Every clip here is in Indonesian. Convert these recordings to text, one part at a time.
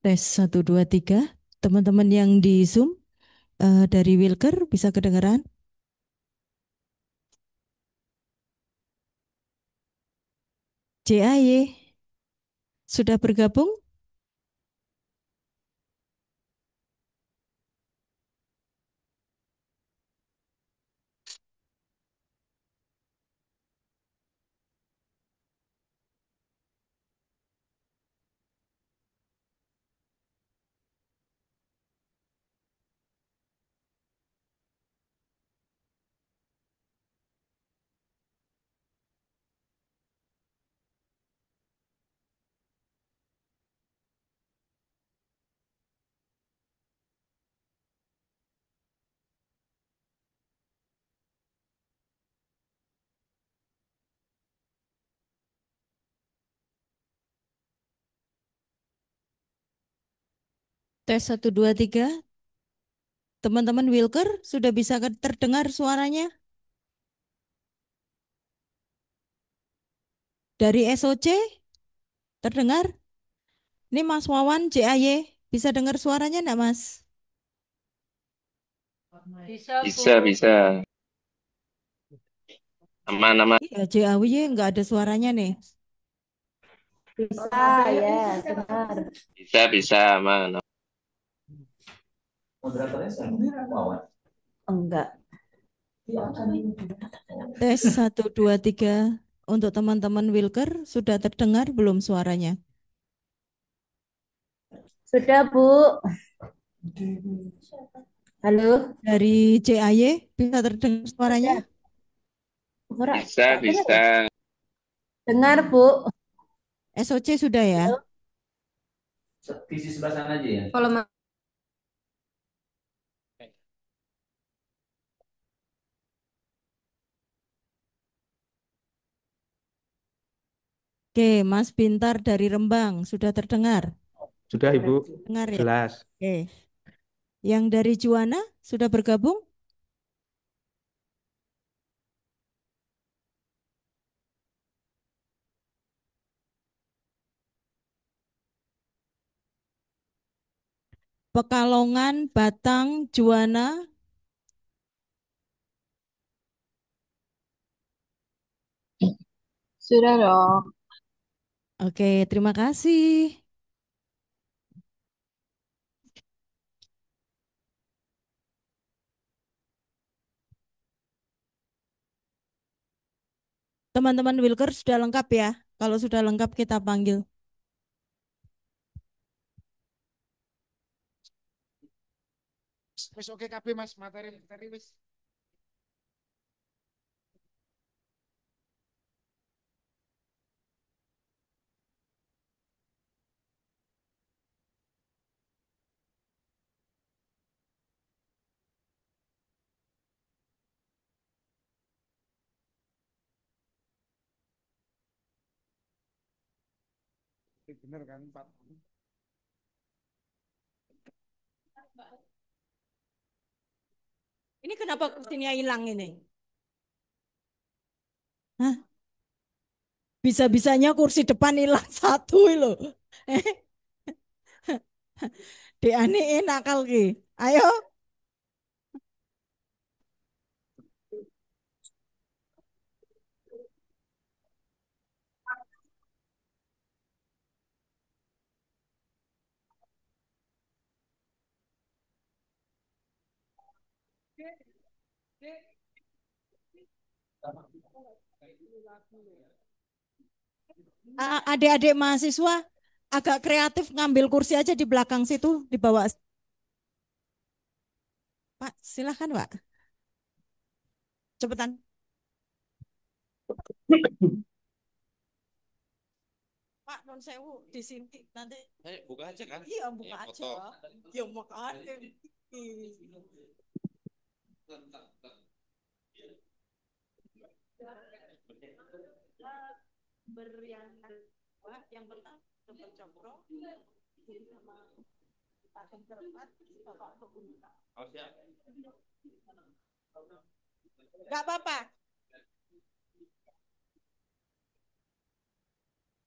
Tes 1, 2, 3. Teman-teman yang di Zoom dari Wilker bisa kedengaran? JAY sudah bergabung? Tes 1, 2, 3. Teman-teman Wilker sudah bisa terdengar suaranya? Dari SOC terdengar? Ini Mas Wawan JAY bisa dengar suaranya enggak Mas? Bisa, bisa. Aman, aman. Iya JAY enggak ada suaranya nih. Bisa, ya, benar. Bisa, bisa, aman. Enggak. Tes 1, 2, 3. Untuk teman-teman Wilker sudah terdengar belum suaranya? Sudah, Bu. Halo? Dari JAY bisa terdengar suaranya? Sudah. Ora, Bisa, tak dengar ya? bisa. Dengar, Bu. SOC sudah ya? Halo? Di sebelah sana aja ya. Kalau Oke, Mas Bintar dari Rembang sudah terdengar? Sudah Ibu, Dengar ya? jelas. Oke. Yang dari Juwana sudah bergabung? Pekalongan, Batang, Juwana. Sudah dong. Oke, terima kasih. Teman-teman Wilker sudah lengkap ya? Kalau sudah lengkap kita panggil. Wis oke KB Mas, materi wis. Bener kan Pak? Ini kenapa kursinya hilang ini? Hah? Bisa-bisanya kursi depan hilang satu loh. Dianiin akal ki. Ayo. Adik-adik mahasiswa agak kreatif ngambil kursi aja di belakang situ di bawah. Pak, silakan Pak. Cepetan. Pak, non sewu di sini nanti. Buka aja kan? Iya, buka aja. Ya makanya. Berian yang pertama Dr. Cokro sama Pak Keempat Bapak Pegunungan. Oh, siap. Gak apa-apa.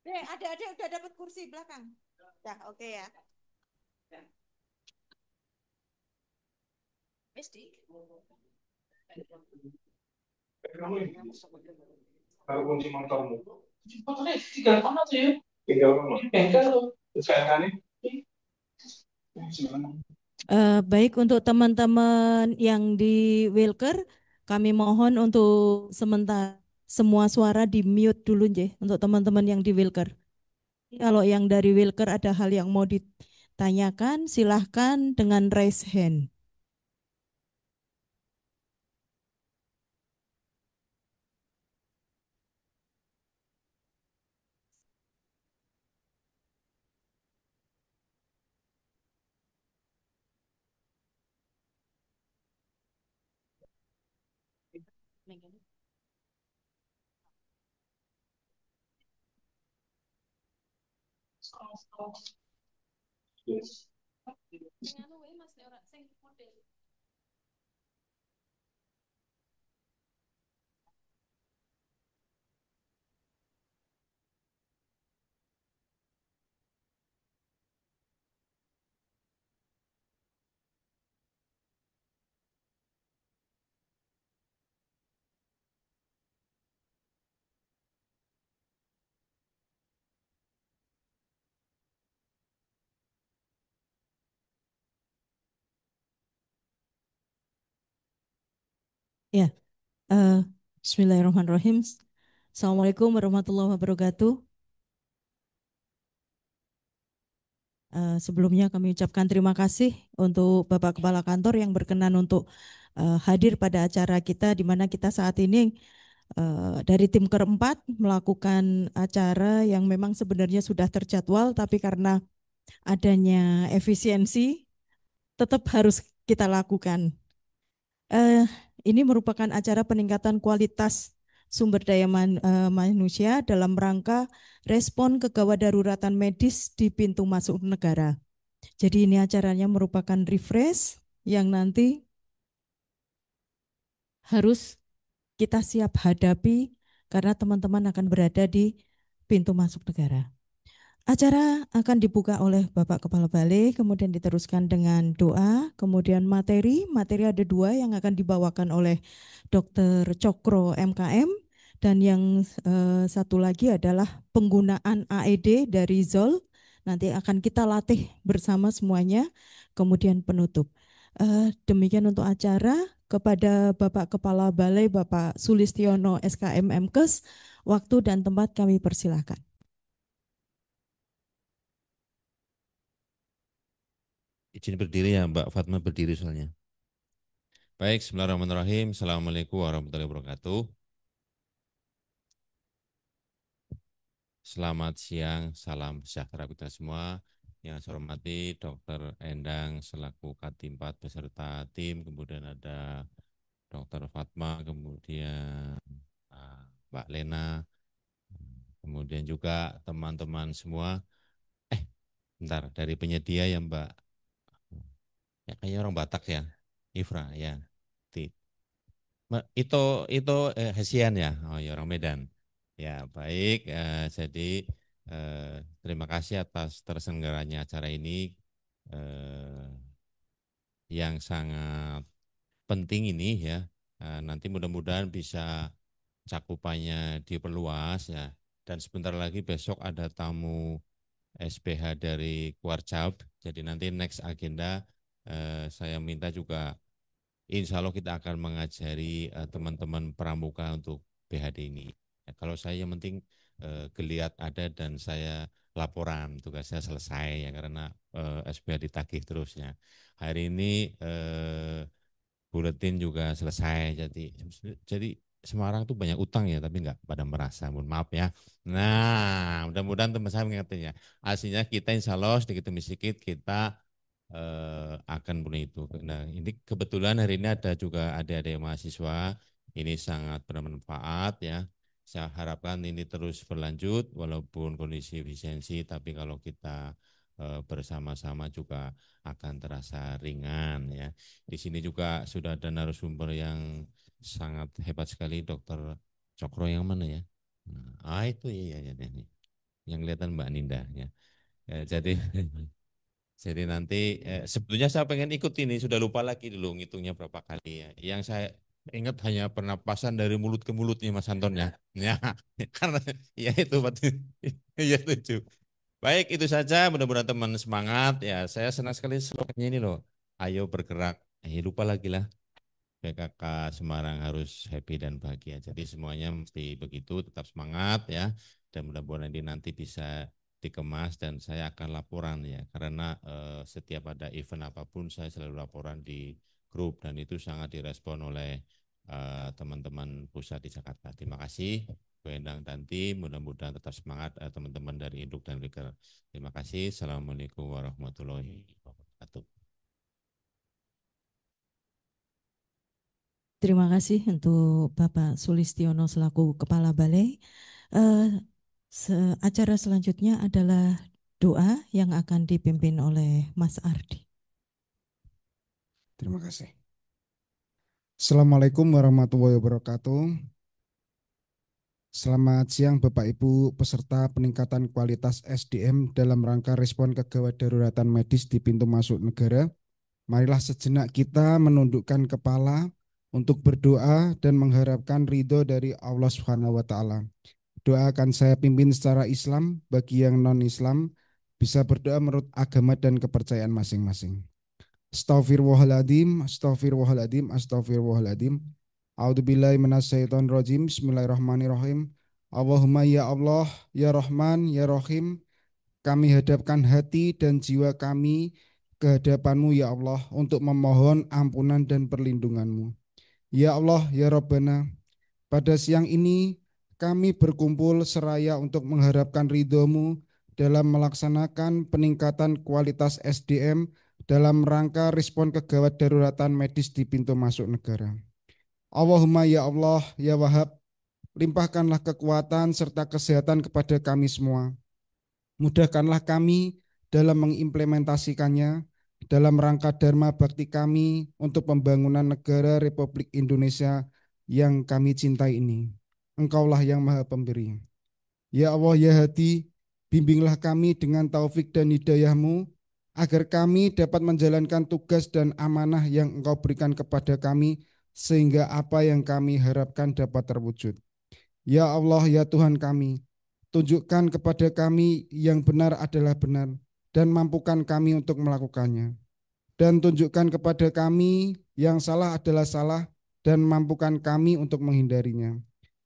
Adik-adik udah dapat kursi belakang. Ya, oke ya. Kalau kunci motormu. Motornya tinggal mana tuh ya? Tinggal mana? Di bengkel tuh. Terus kayak kan Baik untuk teman-teman yang di Wilker, kami mohon untuk sementara semua suara di mute dulu nje untuk teman-teman yang di Wilker. Kalau yang dari Wilker ada hal yang mau ditanyakan, silahkan dengan raise hand. Yes. Ya, Bismillahirrahmanirrahim. Assalamualaikum warahmatullahi wabarakatuh. Sebelumnya kami ucapkan terima kasih untuk Bapak Kepala Kantor yang berkenan untuk hadir pada acara kita di mana kita saat ini dari tim keempat melakukan acara yang memang sebenarnya sudah terjadwal tapi karena adanya efisiensi tetap harus kita lakukan. Eh, ini merupakan acara peningkatan kualitas sumber daya manusia dalam rangka respon kegawat daruratan medis di pintu masuk negara. Jadi ini acaranya merupakan refresh yang nanti harus kita siap hadapi karena teman-teman akan berada di pintu masuk negara. Acara akan dibuka oleh Bapak Kepala Balai, kemudian diteruskan dengan doa, kemudian materi. Materi ada dua yang akan dibawakan oleh Dr. Cokro MKM, dan yang satu lagi adalah penggunaan AED dari ZOL. Nanti akan kita latih bersama semuanya, kemudian penutup. Demikian untuk acara. Kepada Bapak Kepala Balai, Bapak Sulistiono SKM MKes, waktu dan tempat kami persilahkan. Izin berdiri ya Mbak Fatma, berdiri soalnya. Baik, bismillahirrahmanirrahim. Assalamualaikum warahmatullahi wabarakatuh. Selamat siang, salam sejahtera kita semua. Yang saya hormati Dr. Endang selaku Katim 4 beserta tim, kemudian ada Dr. Fatma, kemudian Mbak Lena, kemudian juga teman-teman semua. Bentar, dari penyedia ya Mbak. Ya kayaknya orang Batak ya, Ifra ya. Itu Hesian ya, oh ya orang Medan. Ya baik, jadi terima kasih atas terselenggaranya acara ini yang sangat penting ini ya. Nanti mudah-mudahan bisa cakupannya diperluas ya. Dan sebentar lagi besok ada tamu SPH dari Kuarcap. Jadi nanti next agenda saya minta juga insya Allah kita akan mengajari teman-teman pramuka untuk PHD ini. Ya, kalau saya yang penting geliat ada dan saya laporan tugasnya selesai ya karena SPH ditagih terus ya. Hari ini buletin juga selesai jadi Semarang tuh banyak utang ya tapi nggak pada merasa, mohon maaf ya. Nah mudah-mudahan teman saya mengingatnya. Aslinya kita insya Allah sedikit demi sedikit kita akan punya itu. Nah, ini kebetulan hari ini ada juga adik-adik mahasiswa, ini sangat bermanfaat ya. Saya harapkan ini terus berlanjut walaupun kondisi efisiensi, tapi kalau kita bersama-sama juga akan terasa ringan ya. Di sini juga sudah ada narasumber yang sangat hebat sekali, Dokter Cokro yang mana ya? Nah, itu iya, ya, ya, ya. Yang kelihatan Mbak Ninda ya. Ya, jadi Jadi nanti sebetulnya saya pengen ikut ini, sudah lupa lagi dulu ngitungnya berapa kali ya. Yang saya ingat hanya pernapasan dari mulut ke mulutnya Mas Anton ya. Ya, karena ya itu Pak. Ya setuju. Baik, itu saja. Mudah-mudahan teman semangat ya. Saya senang sekali slogannya ini loh. Ayo bergerak. Lupa lagi lah. PKK Semarang harus happy dan bahagia. Jadi semuanya mesti begitu, tetap semangat ya. Dan mudah-mudahan ini nanti bisa dikemas dan saya akan laporan ya. Karena setiap ada event apapun saya selalu laporan di grup dan itu sangat direspon oleh teman-teman pusat di Jakarta. Terima kasih Bu Endang dan tim. Mudah-mudahan tetap semangat teman-teman dari Induk dan Wiker. Terima kasih. Assalamualaikum warahmatullahi wabarakatuh. Terima kasih untuk Bapak Sulistiono selaku Kepala Balai. Eh, Acara selanjutnya adalah doa yang akan dipimpin oleh Mas Ardi. Terima kasih. Assalamualaikum warahmatullahi wabarakatuh. Selamat siang Bapak Ibu peserta peningkatan kualitas SDM dalam rangka respon kegawat daruratan medis di pintu masuk negara. Marilah sejenak kita menundukkan kepala untuk berdoa dan mengharapkan ridho dari Allah Subhanahu wa taala. Doa akan saya pimpin secara Islam, bagi yang non-Islam bisa berdoa menurut agama dan kepercayaan masing-masing. Astaghfirullahaladzim, astaghfirullahaladzim, astaghfirullahaladzim. A'udzubillahi minasyaitonir rajim. Bismillahirrahmanirrahim. Allahumma ya Allah, ya Rahman, ya Rahim. Kami hadapkan hati dan jiwa kami ke hadapan-Mu ya Allah untuk memohon ampunan dan perlindungan-Mu. Ya Allah, ya Rabbana, pada siang ini kami berkumpul seraya untuk mengharapkan ridho-Mu dalam melaksanakan peningkatan kualitas SDM dalam rangka respon kegawat daruratan medis di pintu masuk negara. Allahumma ya Allah, ya Wahab, limpahkanlah kekuatan serta kesehatan kepada kami semua. Mudahkanlah kami dalam mengimplementasikannya dalam rangka dharma bakti kami untuk pembangunan negara Republik Indonesia yang kami cintai ini. Engkaulah yang Maha Pemberi. Ya Allah, ya Hadi, bimbinglah kami dengan taufik dan hidayah-Mu agar kami dapat menjalankan tugas dan amanah yang Engkau berikan kepada kami sehingga apa yang kami harapkan dapat terwujud. Ya Allah, ya Tuhan kami, tunjukkan kepada kami yang benar adalah benar dan mampukan kami untuk melakukannya. Dan tunjukkan kepada kami yang salah adalah salah dan mampukan kami untuk menghindarinya.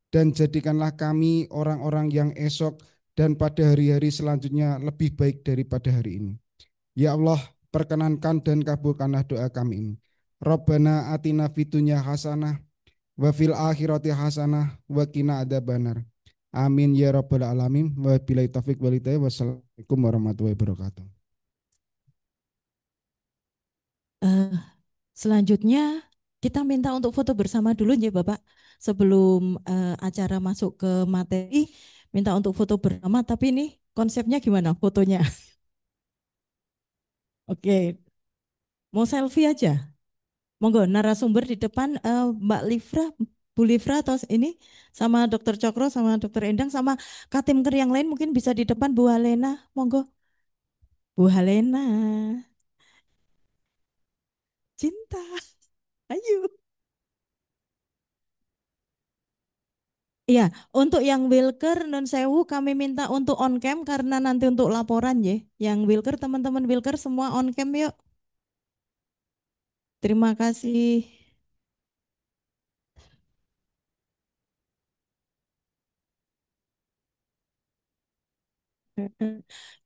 Dan jadikanlah kami orang-orang yang esok dan pada hari-hari selanjutnya lebih baik daripada hari ini. Ya Allah, perkenankan dan kabulkanlah doa kami ini. Rabbana atina fitunya hasanah wa fil akhirati hasanah wa qina adzabannar. Amin ya rabbal alamin. Wabillahi taufik wal hidayah. Wassalamualaikum warahmatullahi wabarakatuh. Selanjutnya kita minta untuk foto bersama dulu ya Bapak. Sebelum acara masuk ke materi, minta untuk foto bersama. Tapi ini konsepnya gimana fotonya? Oke, mau selfie aja. Monggo narasumber di depan Mbak Livra, Bu Livra atau ini sama Dokter Cokro sama Dokter Endang sama Katimker yang lain mungkin bisa di depan Bu Halena. Monggo. Bu Halena. Cinta. Ayo. Iya, untuk yang Wilker non sewu kami minta untuk on cam karena nanti untuk laporan ya. Yang Wilker teman-teman Wilker semua on cam yuk. Terima kasih.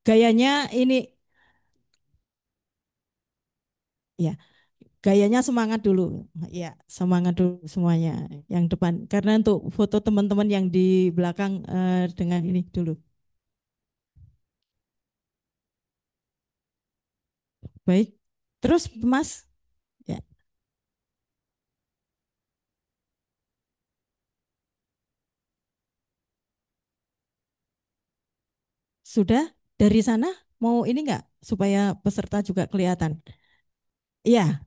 Gayanya ini ya, gayanya semangat dulu. Ya, semangat dulu semuanya yang depan. Karena untuk foto teman-teman yang di belakang dengan ini dulu. Baik. Terus Mas, ya, sudah dari sana mau ini enggak supaya peserta juga kelihatan. Iya,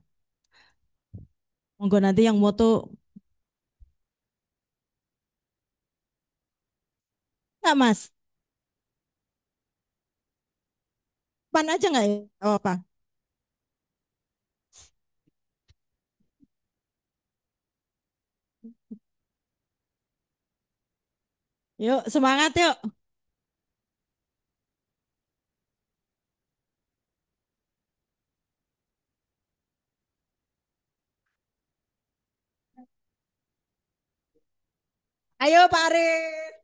monggo nanti yang moto enggak Mas? Pan aja nggak ya? Oh, apa? Yuk, semangat yuk. Ayo Pak Arif.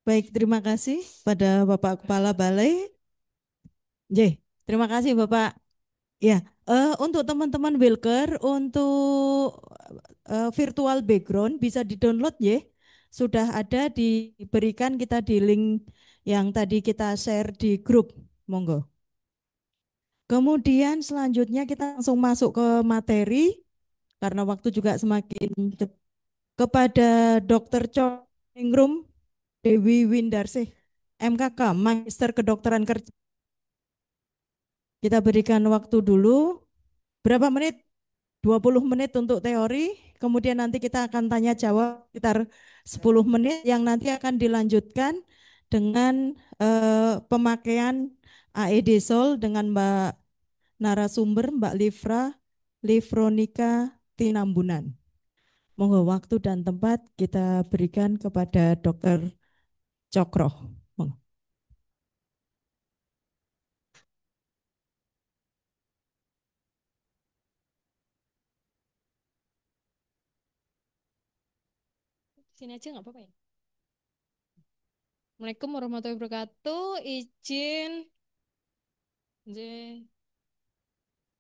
Baik, terima kasih pada Bapak Kepala Balai. J, terima kasih Bapak. Ya, untuk teman-teman Wilker, untuk virtual background bisa di-download ya. Sudah ada diberikan kita di link yang tadi kita share di grup. Monggo. Kemudian selanjutnya kita langsung masuk ke materi karena waktu juga semakin kepada Dr. Cho Ningrum Dewi Windarsih, MKK, Magister Kedokteran Kerja. Kita berikan waktu dulu berapa menit? 20 menit untuk teori, kemudian nanti kita akan tanya jawab sekitar 10 menit yang nanti akan dilanjutkan dengan pemakaian AED Sol dengan Mbak narasumber Mbak Livronika Tinambunan. Monggo waktu dan tempat kita berikan kepada Dr. Cokro. Monggo. Sini aja nggak apa-apa ya. Assalamualaikum warahmatullahi wabarakatuh. Izin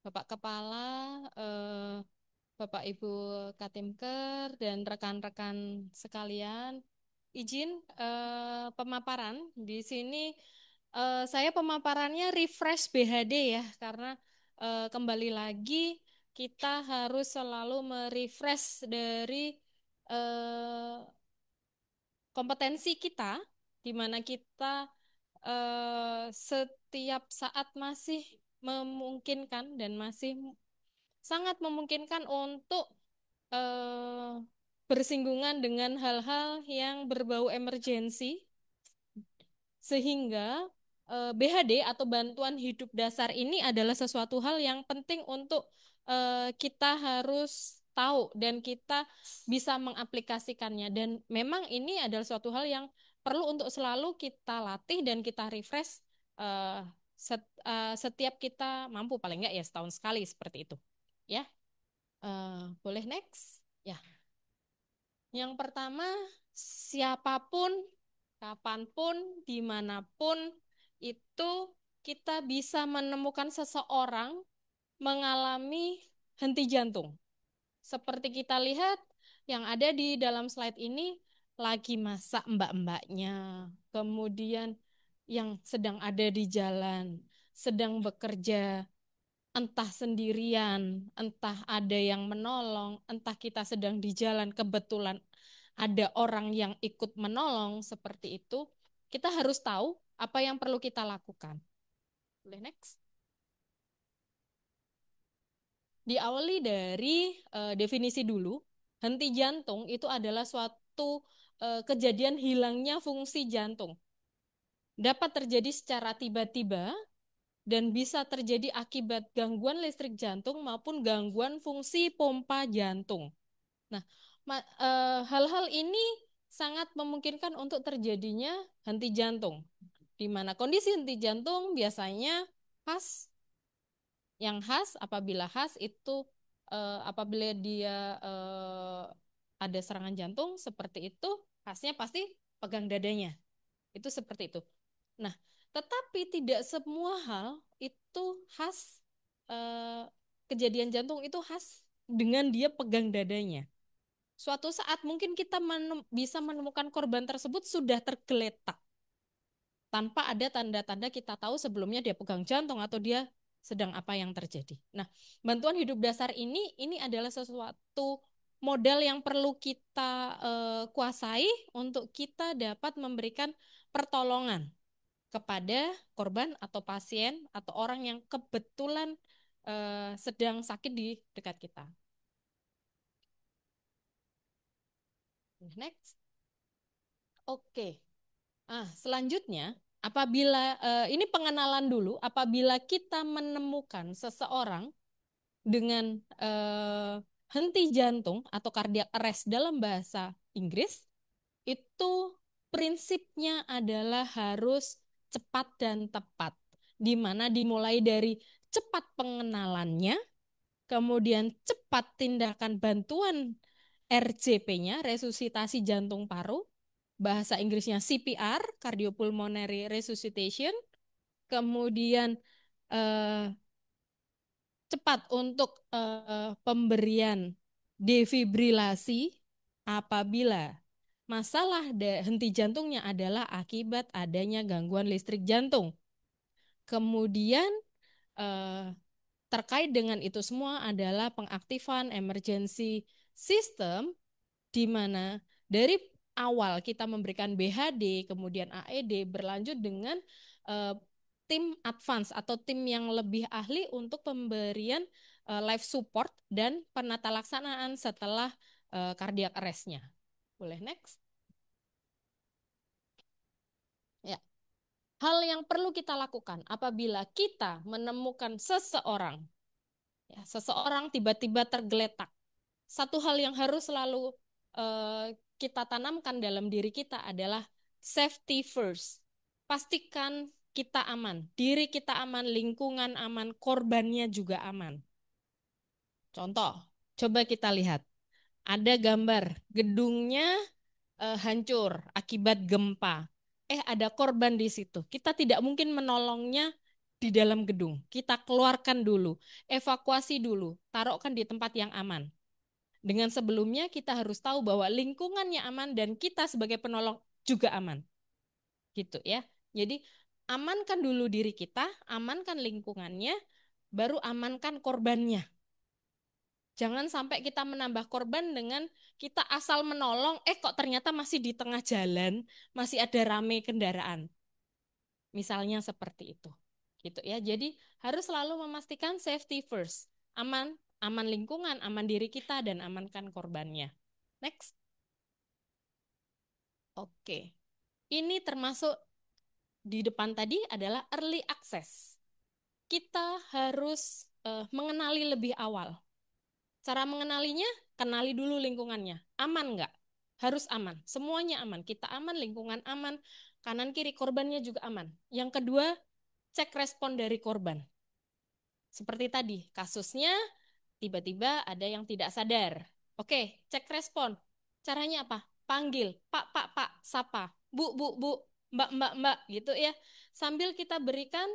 Bapak Kepala, Bapak Ibu Katimker dan rekan-rekan sekalian, izin pemaparan di sini. Saya pemaparannya refresh BHD ya, karena kembali lagi kita harus selalu merefresh dari kompetensi kita, di mana kita setiap saat masih memungkinkan dan masih sangat memungkinkan untuk bersinggungan dengan hal-hal yang berbau emergensi, sehingga BHD atau bantuan hidup dasar ini adalah sesuatu hal yang penting untuk kita harus tahu dan kita bisa mengaplikasikannya. Dan memang ini adalah suatu hal yang perlu untuk selalu kita latih dan kita refresh setiap kita mampu, paling enggak ya setahun sekali seperti itu. Ya, boleh next. Ya, yang pertama, siapapun, kapanpun, dimanapun itu kita bisa menemukan seseorang mengalami henti jantung. Seperti kita lihat yang ada di dalam slide ini, lagi masak mbak-mbaknya, kemudian yang sedang ada di jalan, sedang bekerja, entah sendirian, entah ada yang menolong, entah kita sedang di jalan, kebetulan ada orang yang ikut menolong, seperti itu, kita harus tahu apa yang perlu kita lakukan. Boleh next? Diawali dari definisi dulu. Henti jantung itu adalah suatu kejadian hilangnya fungsi jantung. Dapat terjadi secara tiba-tiba dan bisa terjadi akibat gangguan listrik jantung maupun gangguan fungsi pompa jantung. Nah, hal-hal ini sangat memungkinkan untuk terjadinya henti jantung, di mana kondisi henti jantung biasanya khas. Yang khas apabila khas itu apabila dia ada serangan jantung seperti itu, khasnya pasti pegang dadanya. Itu seperti itu. Nah, tetapi tidak semua hal itu khas, kejadian jantung itu khas dengan dia pegang dadanya. Suatu saat mungkin kita bisa menemukan korban tersebut sudah tergeletak tanpa ada tanda-tanda kita tahu sebelumnya dia pegang jantung atau dia sedang apa yang terjadi. Nah, bantuan hidup dasar ini adalah sesuatu modal yang perlu kita kuasai untuk kita dapat memberikan pertolongan kepada korban atau pasien atau orang yang kebetulan sedang sakit di dekat kita. Next. Oke. Selanjutnya, apabila ini pengenalan dulu, apabila kita menemukan seseorang dengan henti jantung atau cardiac arrest dalam bahasa Inggris, itu prinsipnya adalah harus cepat dan tepat, di mana dimulai dari cepat pengenalannya, kemudian cepat tindakan bantuan RJP-nya, resusitasi jantung paru, bahasa Inggrisnya CPR, cardiopulmonary resuscitation, kemudian cepat untuk pemberian defibrilasi apabila masalah henti jantungnya adalah akibat adanya gangguan listrik jantung. Kemudian terkait dengan itu semua adalah pengaktifan emergency system, di mana dari awal kita memberikan BHD, kemudian AED, berlanjut dengan tim advance atau tim yang lebih ahli untuk pemberian life support dan penata laksanaan setelah cardiac arrest-nya. Boleh next? Ya. Hal yang perlu kita lakukan apabila kita menemukan seseorang, ya, seseorang tiba-tiba tergeletak. Satu hal yang harus selalu kita tanamkan dalam diri kita adalah safety first. Pastikan kita aman, diri kita aman, lingkungan aman, korbannya juga aman. Contoh, coba kita lihat. Ada gambar gedungnya hancur akibat gempa. Ada korban di situ. Kita tidak mungkin menolongnya di dalam gedung. Kita keluarkan dulu, evakuasi dulu, taruhkan di tempat yang aman. Dengan sebelumnya kita harus tahu bahwa lingkungannya aman dan kita sebagai penolong juga aman. Gitu ya. Jadi amankan dulu diri kita, amankan lingkungannya, baru amankan korbannya. Jangan sampai kita menambah korban dengan kita asal menolong, kok ternyata masih di tengah jalan, masih ada rame kendaraan. Misalnya seperti itu. Gitu ya. Jadi harus selalu memastikan safety first. Aman lingkungan, aman diri kita, dan amankan korbannya. Next. Oke. Ini termasuk di depan tadi adalah early access. Kita harus mengenali lebih awal. Cara mengenalinya, kenali dulu lingkungannya. Aman nggak? Harus aman. Semuanya aman. Kita aman, lingkungan aman, kanan kiri korbannya juga aman. Yang kedua, cek respon dari korban. Seperti tadi, kasusnya tiba-tiba ada yang tidak sadar. Oke, cek respon. Caranya apa? Panggil, Pak, Pak, Pak, sapa, Bu, Bu, Bu, Mbak, Mbak, Mbak, gitu ya. Sambil kita berikan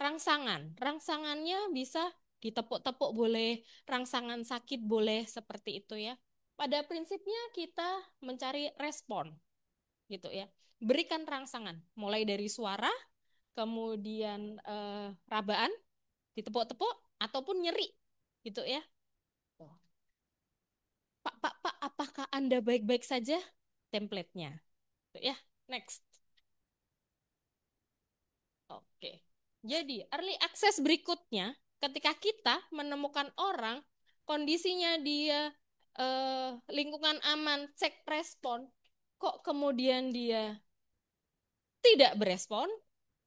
rangsangan. Rangsangannya bisa ditepuk-tepuk boleh, rangsangan sakit boleh, seperti itu ya. Pada prinsipnya kita mencari respon, gitu ya. Berikan rangsangan, mulai dari suara, kemudian rabaan, ditepuk-tepuk, ataupun nyeri, gitu ya. Pak, Pak, Pak, apakah Anda baik-baik saja? Template-nya. Ya, next. Oke. Jadi, early access berikutnya, ketika kita menemukan orang, kondisinya dia lingkungan aman, cek respon, kok kemudian dia tidak berespon,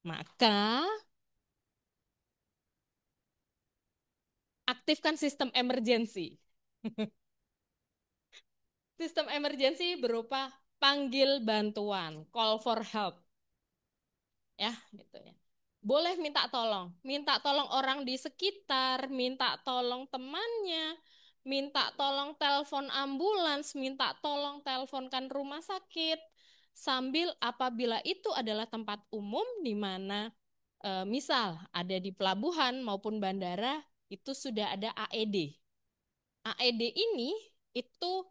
maka aktifkan sistem emergency. Sistem emergency berupa panggil bantuan, call for help. Ya, gitu ya. Boleh minta tolong orang di sekitar, minta tolong temannya, minta tolong telepon ambulans, minta tolong teleponkan rumah sakit, sambil apabila itu adalah tempat umum di mana misal ada di pelabuhan maupun bandara, itu sudah ada AED. AED ini itu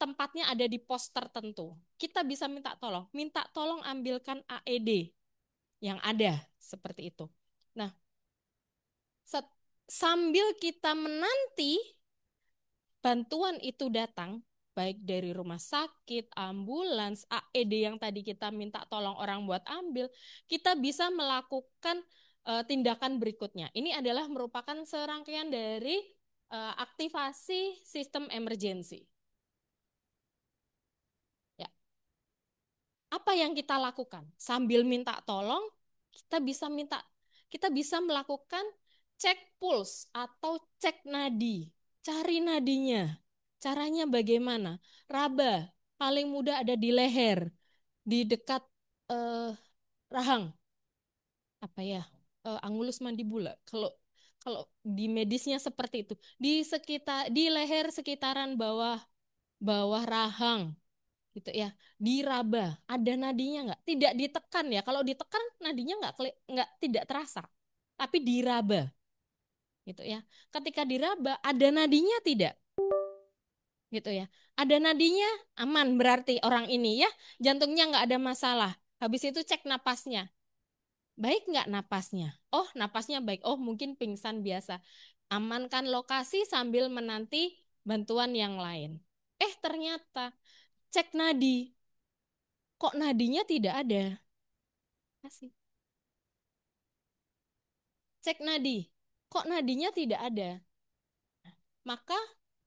tempatnya ada di pos tertentu. Kita bisa minta tolong ambilkan AED yang ada, seperti itu. Nah, sambil kita menanti bantuan itu datang, baik dari rumah sakit, ambulans, AED yang tadi kita minta tolong orang buat ambil, kita bisa melakukan tindakan berikutnya. Ini adalah merupakan serangkaian dari aktivasi sistem emergency. Apa yang kita lakukan? Sambil minta tolong, kita bisa melakukan cek pulse atau cek nadi. Cari nadinya. Caranya bagaimana? Raba, paling mudah ada di leher, di dekat rahang. Apa ya? Angulus mandibula. Kalau kalau di medisnya seperti itu. Di leher sekitaran bawah rahang gitu ya, diraba, ada nadinya nggak? Tidak ditekan ya, kalau ditekan nadinya nggak tidak terasa, tapi diraba gitu ya. Ketika diraba ada nadinya tidak gitu ya, ada nadinya aman, berarti orang ini ya jantungnya nggak ada masalah. Habis itu cek napasnya, baik nggak napasnya? Oh napasnya baik, oh mungkin pingsan biasa. Amankan lokasi sambil menanti bantuan yang lain. Ternyata cek nadi, kok nadinya tidak ada? Kasih. Cek nadi, kok nadinya tidak ada? Maka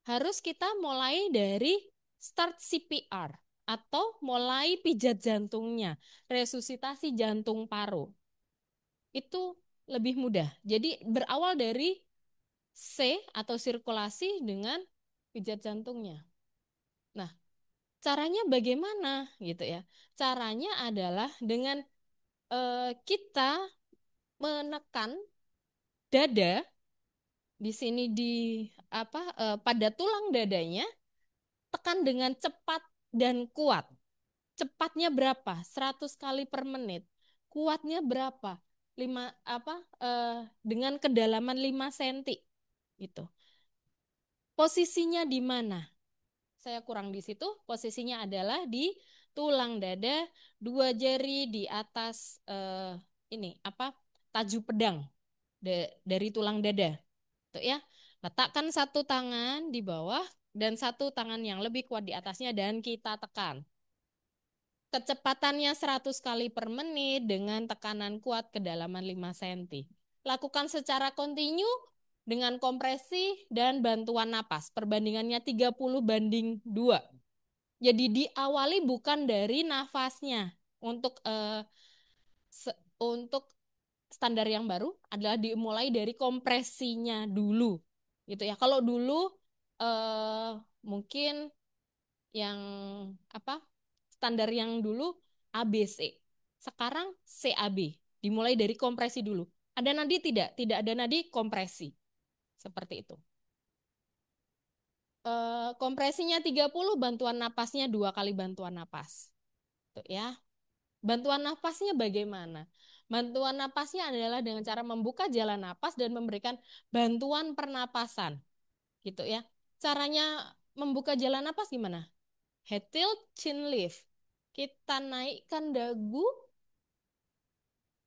harus kita mulai dari start CPR atau mulai pijat jantungnya, resusitasi jantung paru. Itu lebih mudah. Jadi berawal dari C atau sirkulasi dengan pijat jantungnya. Nah, caranya bagaimana gitu ya? Caranya adalah dengan kita menekan dada di sini pada tulang dadanya, tekan dengan cepat dan kuat. Cepatnya berapa? 100 kali per menit. Kuatnya berapa? Dengan kedalaman 5 cm gitu. Posisinya di mana? Saya kurang di situ. Posisinya adalah di tulang dada, 2 jari di atas taju pedang dari tulang dada. Tuh ya. Letakkan satu tangan di bawah dan satu tangan yang lebih kuat di atasnya dan kita tekan. Kecepatannya 100 kali per menit dengan tekanan kuat kedalaman 5 cm. Lakukan secara kontinu dengan kompresi dan bantuan napas. Perbandingannya 30:2. Jadi diawali bukan dari nafasnya. Untuk standar yang baru adalah dimulai dari kompresinya dulu. Gitu ya. Kalau dulu mungkin yang standar yang dulu ABC. Sekarang CAB. Dimulai dari kompresi dulu. Ada nadi tidak? Tidak ada nadi, kompresi. Seperti itu. Kompresinya 30, bantuan napasnya 2 kali bantuan napas. Tuh ya. Bantuan napasnya bagaimana? Bantuan napasnya adalah dengan cara membuka jalan napas dan memberikan bantuan pernapasan. Gitu ya. Caranya membuka jalan napas gimana? Head tilt, chin lift. Kita naikkan dagu,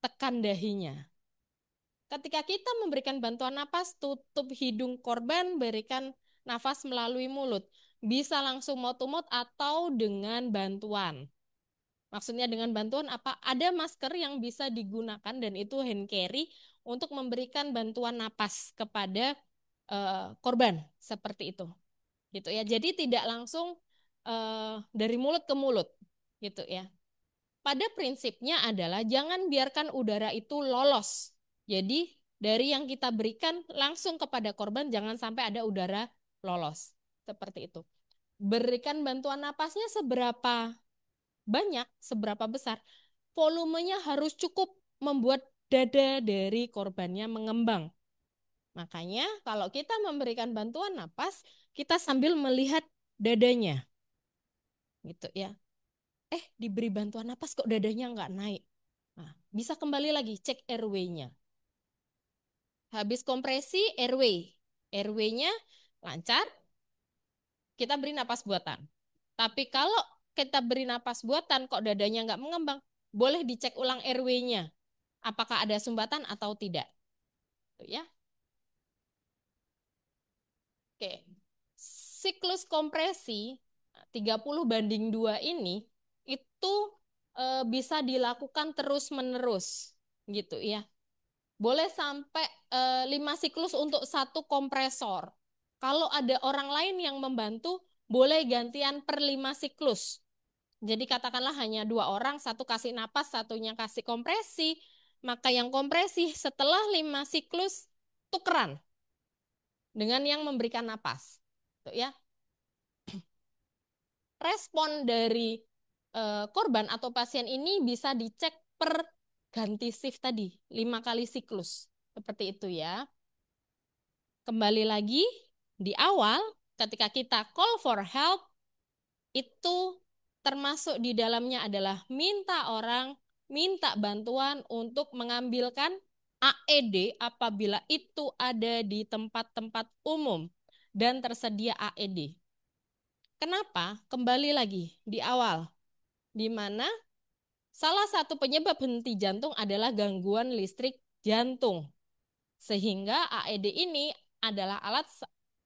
tekan dahinya. Ketika kita memberikan bantuan napas, tutup hidung korban, berikan nafas melalui mulut. Bisa langsung mouth to mouth atau dengan bantuan. Maksudnya dengan bantuan apa? Ada masker yang bisa digunakan dan itu hand carry untuk memberikan bantuan napas kepada korban seperti itu. Gitu ya. Jadi tidak langsung dari mulut ke mulut gitu ya. Pada prinsipnya adalah jangan biarkan udara itu lolos. Jadi dari yang kita berikan langsung kepada korban, jangan sampai ada udara lolos. Seperti itu. Berikan bantuan napasnya seberapa banyak, seberapa besar, volumenya harus cukup membuat dada dari korbannya mengembang. Makanya kalau kita memberikan bantuan napas, kita sambil melihat dadanya. Gitu ya. Diberi bantuan napas kok dadanya nggak naik. Nah, bisa kembali lagi cek airway-nya. Habis kompresi, airway. Airway-nya lancar, kita beri napas buatan. Tapi kalau kita beri napas buatan kok dadanya nggak mengembang, boleh dicek ulang airway-nya. Apakah ada sumbatan atau tidak. Tuh ya. Oke. Siklus kompresi 30:2 ini itu bisa dilakukan terus-menerus gitu ya. Boleh sampai 5 siklus untuk satu kompresor. Kalau ada orang lain yang membantu, boleh gantian per 5 siklus. Jadi katakanlah hanya 2 orang, satu kasih napas, satunya kasih kompresi. Maka yang kompresi setelah 5 siklus tukeran dengan yang memberikan napas. Tuh ya. Respon dari korban atau pasien ini bisa dicek per ganti shift tadi, 5 kali siklus. Seperti itu ya. Kembali lagi di awal, ketika kita call for help, itu termasuk di dalamnya adalah minta bantuan untuk mengambilkan AED apabila itu ada di tempat-tempat umum dan tersedia AED. Kenapa? Kembali lagi di awal, di mana salah satu penyebab henti jantung adalah gangguan listrik jantung. Sehingga AED ini adalah alat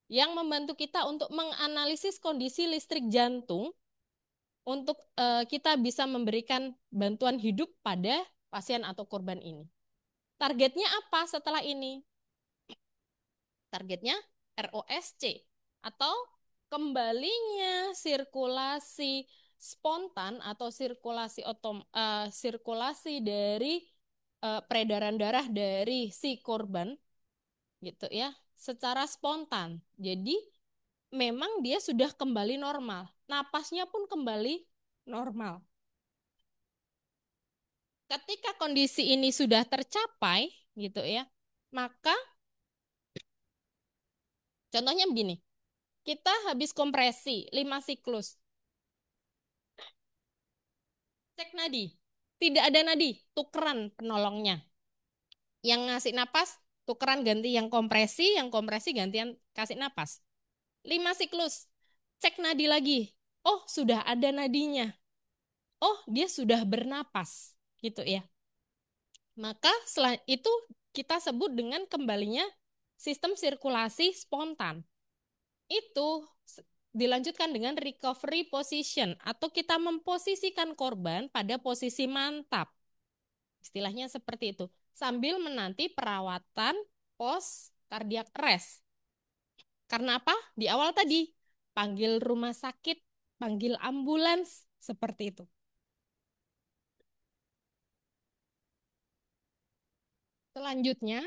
yang membantu kita untuk menganalisis kondisi listrik jantung untuk kita bisa memberikan bantuan hidup pada pasien atau korban ini. Targetnya apa setelah ini? Targetnya ROSC atau kembalinya sirkulasi spontan atau sirkulasi dari peredaran darah dari si korban gitu ya, secara spontan. Jadi memang dia sudah kembali normal. Napasnya pun kembali normal. Ketika kondisi ini sudah tercapai gitu ya, maka contohnya begini. Kita habis kompresi 5 siklus. Cek nadi. Tidak ada nadi, tukeran penolongnya. Yang ngasih napas, tukeran ganti yang kompresi gantian kasih napas. 5 siklus. Cek nadi lagi. Oh, sudah ada nadinya. Oh, dia sudah bernapas, gitu ya. Maka setelah itu kita sebut dengan kembalinya sistem sirkulasi spontan. Itu dilanjutkan dengan recovery position atau kita memposisikan korban pada posisi mantap. Istilahnya seperti itu. Sambil menanti perawatan post cardiac arrest. Karena apa? Di awal tadi, panggil rumah sakit, panggil ambulans, seperti itu. Selanjutnya,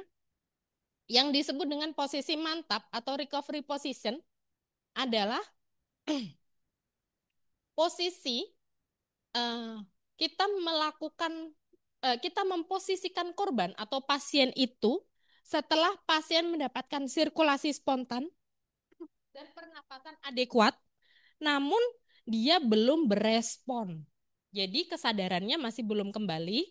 yang disebut dengan posisi mantap atau recovery position adalah posisi kita memposisikan korban atau pasien itu setelah pasien mendapatkan sirkulasi spontan dan pernapasan adekuat, namun dia belum berespon. Jadi kesadarannya masih belum kembali,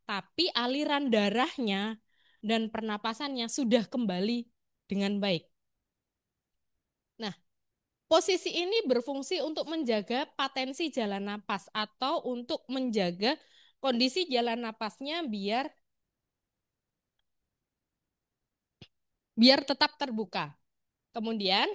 tapi aliran darahnya dan pernapasannya sudah kembali dengan baik. Nah, posisi ini berfungsi untuk menjaga patensi jalan napas atau untuk menjaga kondisi jalan napasnya biar tetap terbuka. Kemudian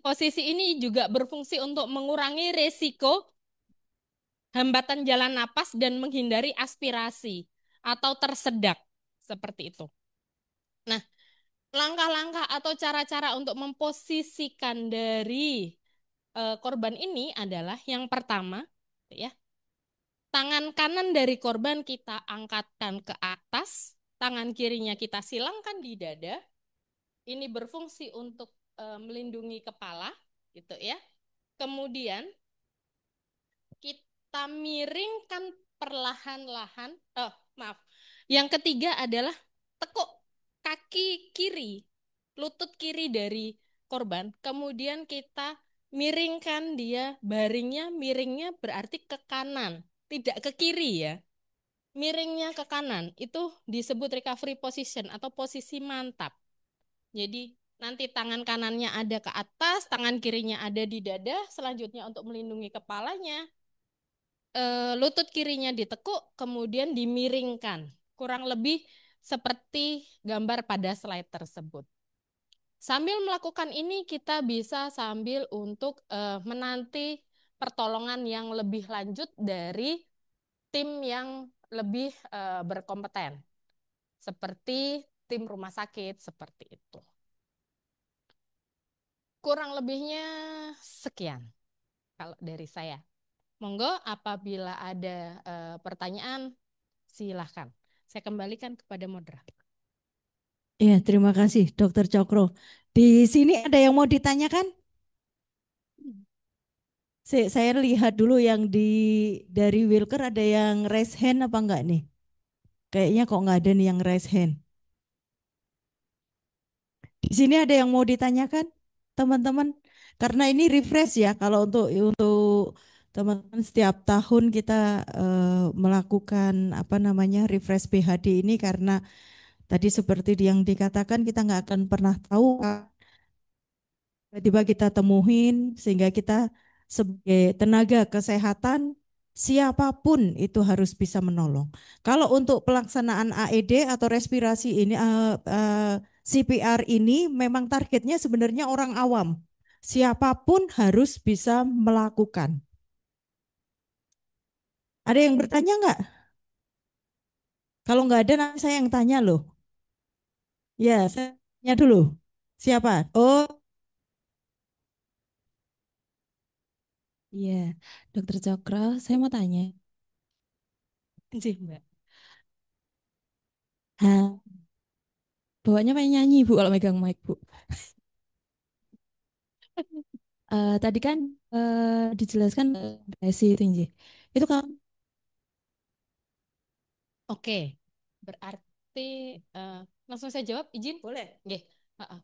posisi ini juga berfungsi untuk mengurangi resiko hambatan jalan napas dan menghindari aspirasi atau tersedak seperti itu. Nah, langkah-langkah atau cara-cara untuk memposisikan dari korban ini adalah yang pertama, ya, tangan kanan dari korban kita angkatkan ke atas, tangan kirinya kita silangkan di dada. Ini berfungsi untuk melindungi kepala, gitu ya. Kemudian kita miringkan perlahan-lahan. Yang ketiga adalah tekuk kaki kiri, lutut kiri dari korban. Kemudian kita miringkan dia, miringnya berarti ke kanan, tidak ke kiri ya. Miringnya ke kanan, itu disebut recovery position atau posisi mantap. Jadi nanti tangan kanannya ada ke atas, tangan kirinya ada di dada, selanjutnya untuk melindungi kepalanya, lutut kirinya ditekuk, kemudian dimiringkan. Kurang lebih seperti gambar pada slide tersebut. Sambil melakukan ini kita bisa sambil untuk menanti pertolongan yang lebih lanjut dari tim yang lebih berkompeten, seperti tim rumah sakit seperti itu. Kurang lebihnya sekian kalau dari saya. Monggo apabila ada pertanyaan silahkan. Saya kembalikan kepada moderator. Iya, terima kasih Dokter Cokro. Di sini ada yang mau ditanyakan? Saya lihat dulu yang dari Wilker ada yang raise hand apa enggak nih? Kayaknya kok enggak ada nih yang raise hand. Di sini ada yang mau ditanyakan, teman-teman? Karena ini refresh ya, kalau untuk teman-teman setiap tahun kita melakukan apa namanya refresh PHD ini karena tadi seperti yang dikatakan kita nggak akan pernah tahu tiba-tiba kita temuin sehingga kita sebagai tenaga kesehatan siapapun itu harus bisa menolong. Kalau untuk pelaksanaan AED atau respirasi ini CPR ini memang targetnya sebenarnya orang awam. Siapapun harus bisa melakukan. Ada yang bertanya nggak? Kalau nggak ada nanti saya yang tanya loh. Ya, saya tanya dulu. Siapa? Oh, Iya, Dokter Cokro, saya mau tanya. Sih, Mbak. Hah, bawaannya pengen nyanyi, Bu, kalau megang mic, Bu. Tadi kan dijelaskan depresi itu, Nji. Itu kan Oke, berarti langsung saya jawab, izin? boleh. Nggih. Heeh.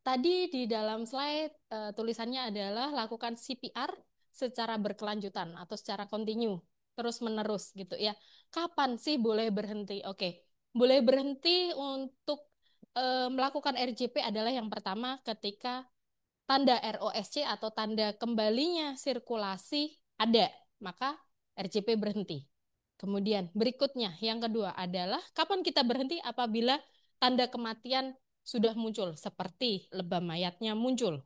Tadi di dalam slide tulisannya adalah lakukan CPR secara berkelanjutan atau secara kontinu, terus menerus gitu ya. Kapan sih boleh berhenti? Oke, boleh berhenti untuk melakukan RJP adalah yang pertama ketika tanda ROSC atau tanda kembalinya sirkulasi ada, maka RJP berhenti. Kemudian berikutnya yang kedua adalah kapan kita berhenti apabila tanda kematian sudah muncul seperti lebam mayatnya muncul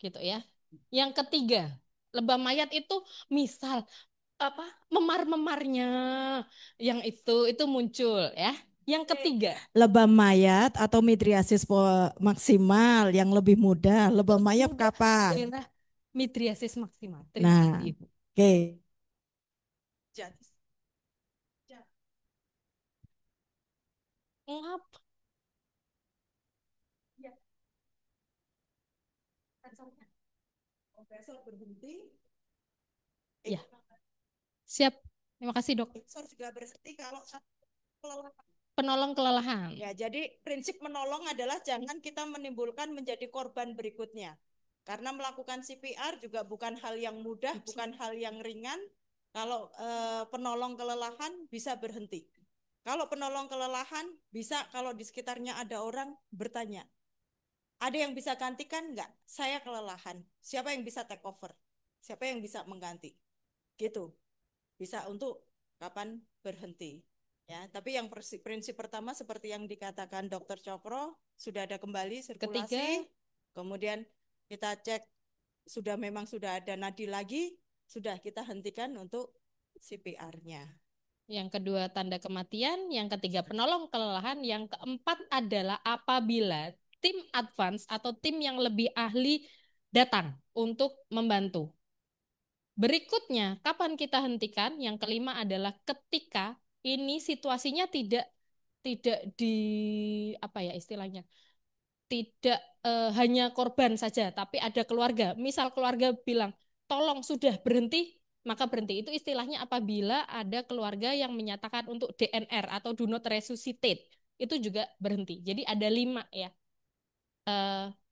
gitu ya. Yang ketiga, lebam mayat itu misal apa memar-memarnya yang itu muncul ya. Yang ketiga, Lebam mayat atau midriasis maksimal yang lebih mudah. Lebam mayat kapan? adalah midriasis maksimal. Nah, Terima kasih, Ibu. oke. Ngap. Kompresor berhenti. Ya. Siap. Terima kasih, Dok. Kompresor juga berhenti kalau kelelahan. Penolong kelelahan. Ya, jadi prinsip menolong adalah jangan kita menimbulkan menjadi korban berikutnya. Karena melakukan CPR juga bukan hal yang mudah, bukan hal yang ringan. Kalau penolong kelelahan bisa berhenti. Kalau penolong kelelahan bisa kalau di sekitarnya ada orang bertanya, ada yang bisa gantikan nggak? Saya kelelahan. Siapa yang bisa take over? Siapa yang bisa mengganti? Gitu. Bisa untuk kapan berhenti. Ya, tapi yang prinsip pertama seperti yang dikatakan Dokter Cokro, sudah ada kembali sirkulasi. Ketiga, kemudian kita cek memang sudah ada nadi lagi, sudah kita hentikan untuk CPR-nya. yang kedua tanda kematian, yang ketiga penolong kelelahan, yang keempat adalah apabila tim advance atau tim yang lebih ahli datang untuk membantu. Berikutnya, kapan kita hentikan? Yang kelima adalah ketika ini situasinya tidak di apa ya istilahnya, tidak hanya korban saja, tapi ada keluarga. Misal keluarga bilang, tolong sudah berhenti, maka berhenti. Itu istilahnya apabila ada keluarga yang menyatakan untuk DNR atau do not resuscitate, itu juga berhenti. Jadi ada 5 ya.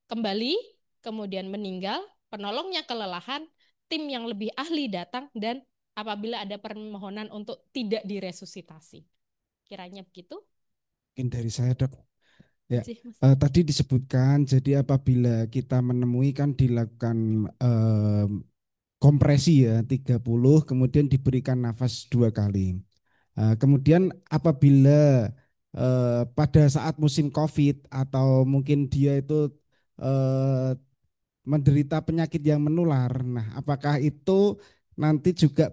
Kembali, kemudian meninggal, penolongnya kelelahan, tim yang lebih ahli datang, dan apabila ada permohonan untuk tidak diresusitasi. Kiranya begitu. Mungkin dari saya, Dok. Ya, Sih, Mas. tadi disebutkan, jadi apabila kita menemui kan dilakukan kompresi ya 30, kemudian diberikan nafas 2 kali. Kemudian apabila pada saat musim COVID atau mungkin dia itu eh, menderita penyakit yang menular. Nah, apakah itu nanti juga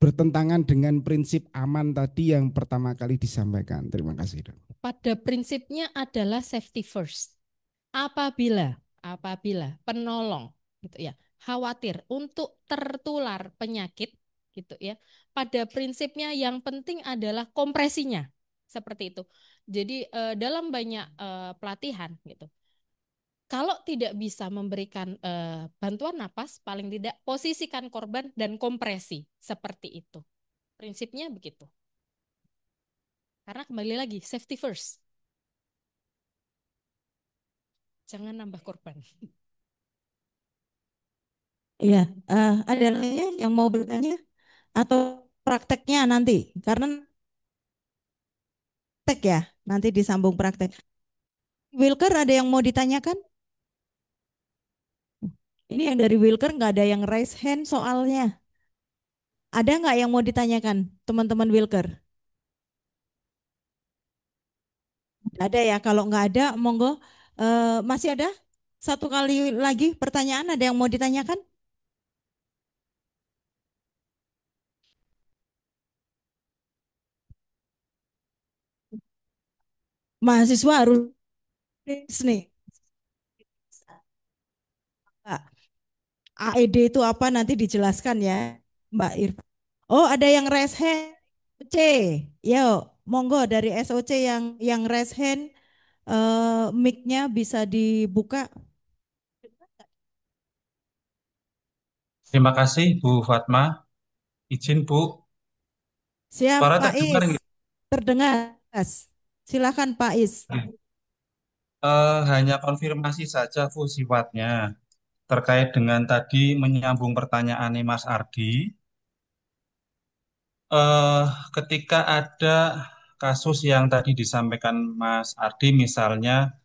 bertentangan dengan prinsip aman tadi yang pertama kali disampaikan? Terima kasih, Dok. Pada prinsipnya adalah safety first. Apabila penolong gitu ya, khawatir untuk tertular penyakit gitu ya. Pada prinsipnya yang penting adalah kompresinya. Seperti itu. Jadi dalam banyak pelatihan gitu. Kalau tidak bisa memberikan bantuan napas, paling tidak posisikan korban dan kompresi seperti itu. Prinsipnya begitu. Karena kembali lagi safety first. Jangan nambah korban. Iya, ada lainnya yang mau bertanya atau prakteknya nanti? Karena praktek ya, nanti disambung praktek. Wilker ada yang mau ditanyakan? Ini yang dari Wilker nggak ada yang raise hand soalnya. Ada nggak yang mau ditanyakan, teman-teman Wilker? Ada ya, kalau nggak ada, monggo. Masih ada? Satu kali lagi pertanyaan, ada yang mau ditanyakan? Mahasiswa harus nih. Mbak. AED itu apa nanti dijelaskan ya, Mbak Irfan. Oh, ada yang raise hand. C. Yo, monggo dari SOC yang raise hand, mic-nya bisa dibuka. Terima kasih Bu Fatma. Izin Bu, Siap, suara Pak terdengar Is. nggak? Terdengar. Silakan Pak Is. Hanya konfirmasi saja Bu sifatnya terkait dengan tadi menyambung pertanyaan Mas Ardi. eh, Ketika ada kasus yang tadi disampaikan Mas Ardi, misalnya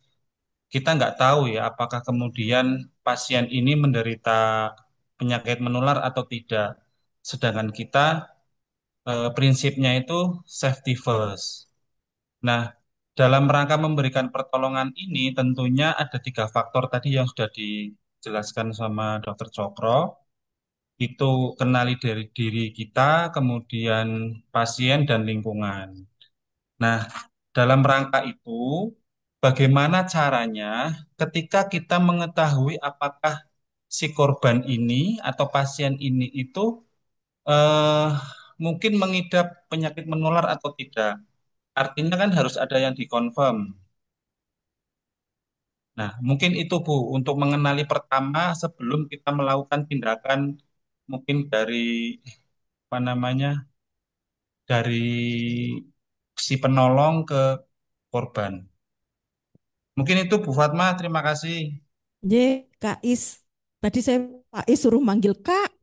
kita nggak tahu ya apakah kemudian pasien ini menderita penyakit menular atau tidak. Sedangkan kita prinsipnya itu safety first. Nah, dalam rangka memberikan pertolongan ini tentunya ada tiga faktor tadi yang sudah dijelaskan sama Dokter Cokro. Itu kenali dari diri kita, kemudian pasien dan lingkungan. Nah, dalam rangka itu, bagaimana caranya ketika kita mengetahui apakah si korban ini atau pasien ini itu eh, mungkin mengidap penyakit menular atau tidak? Artinya kan harus ada yang dikonfirm. Nah, mungkin itu Bu, untuk mengenali pertama sebelum kita melakukan tindakan mungkin dari apa namanya, dari si penolong ke korban. Mungkin itu Bu Fatma, terima kasih. J, Kak Is. Tadi saya Pak Is suruh manggil Kak.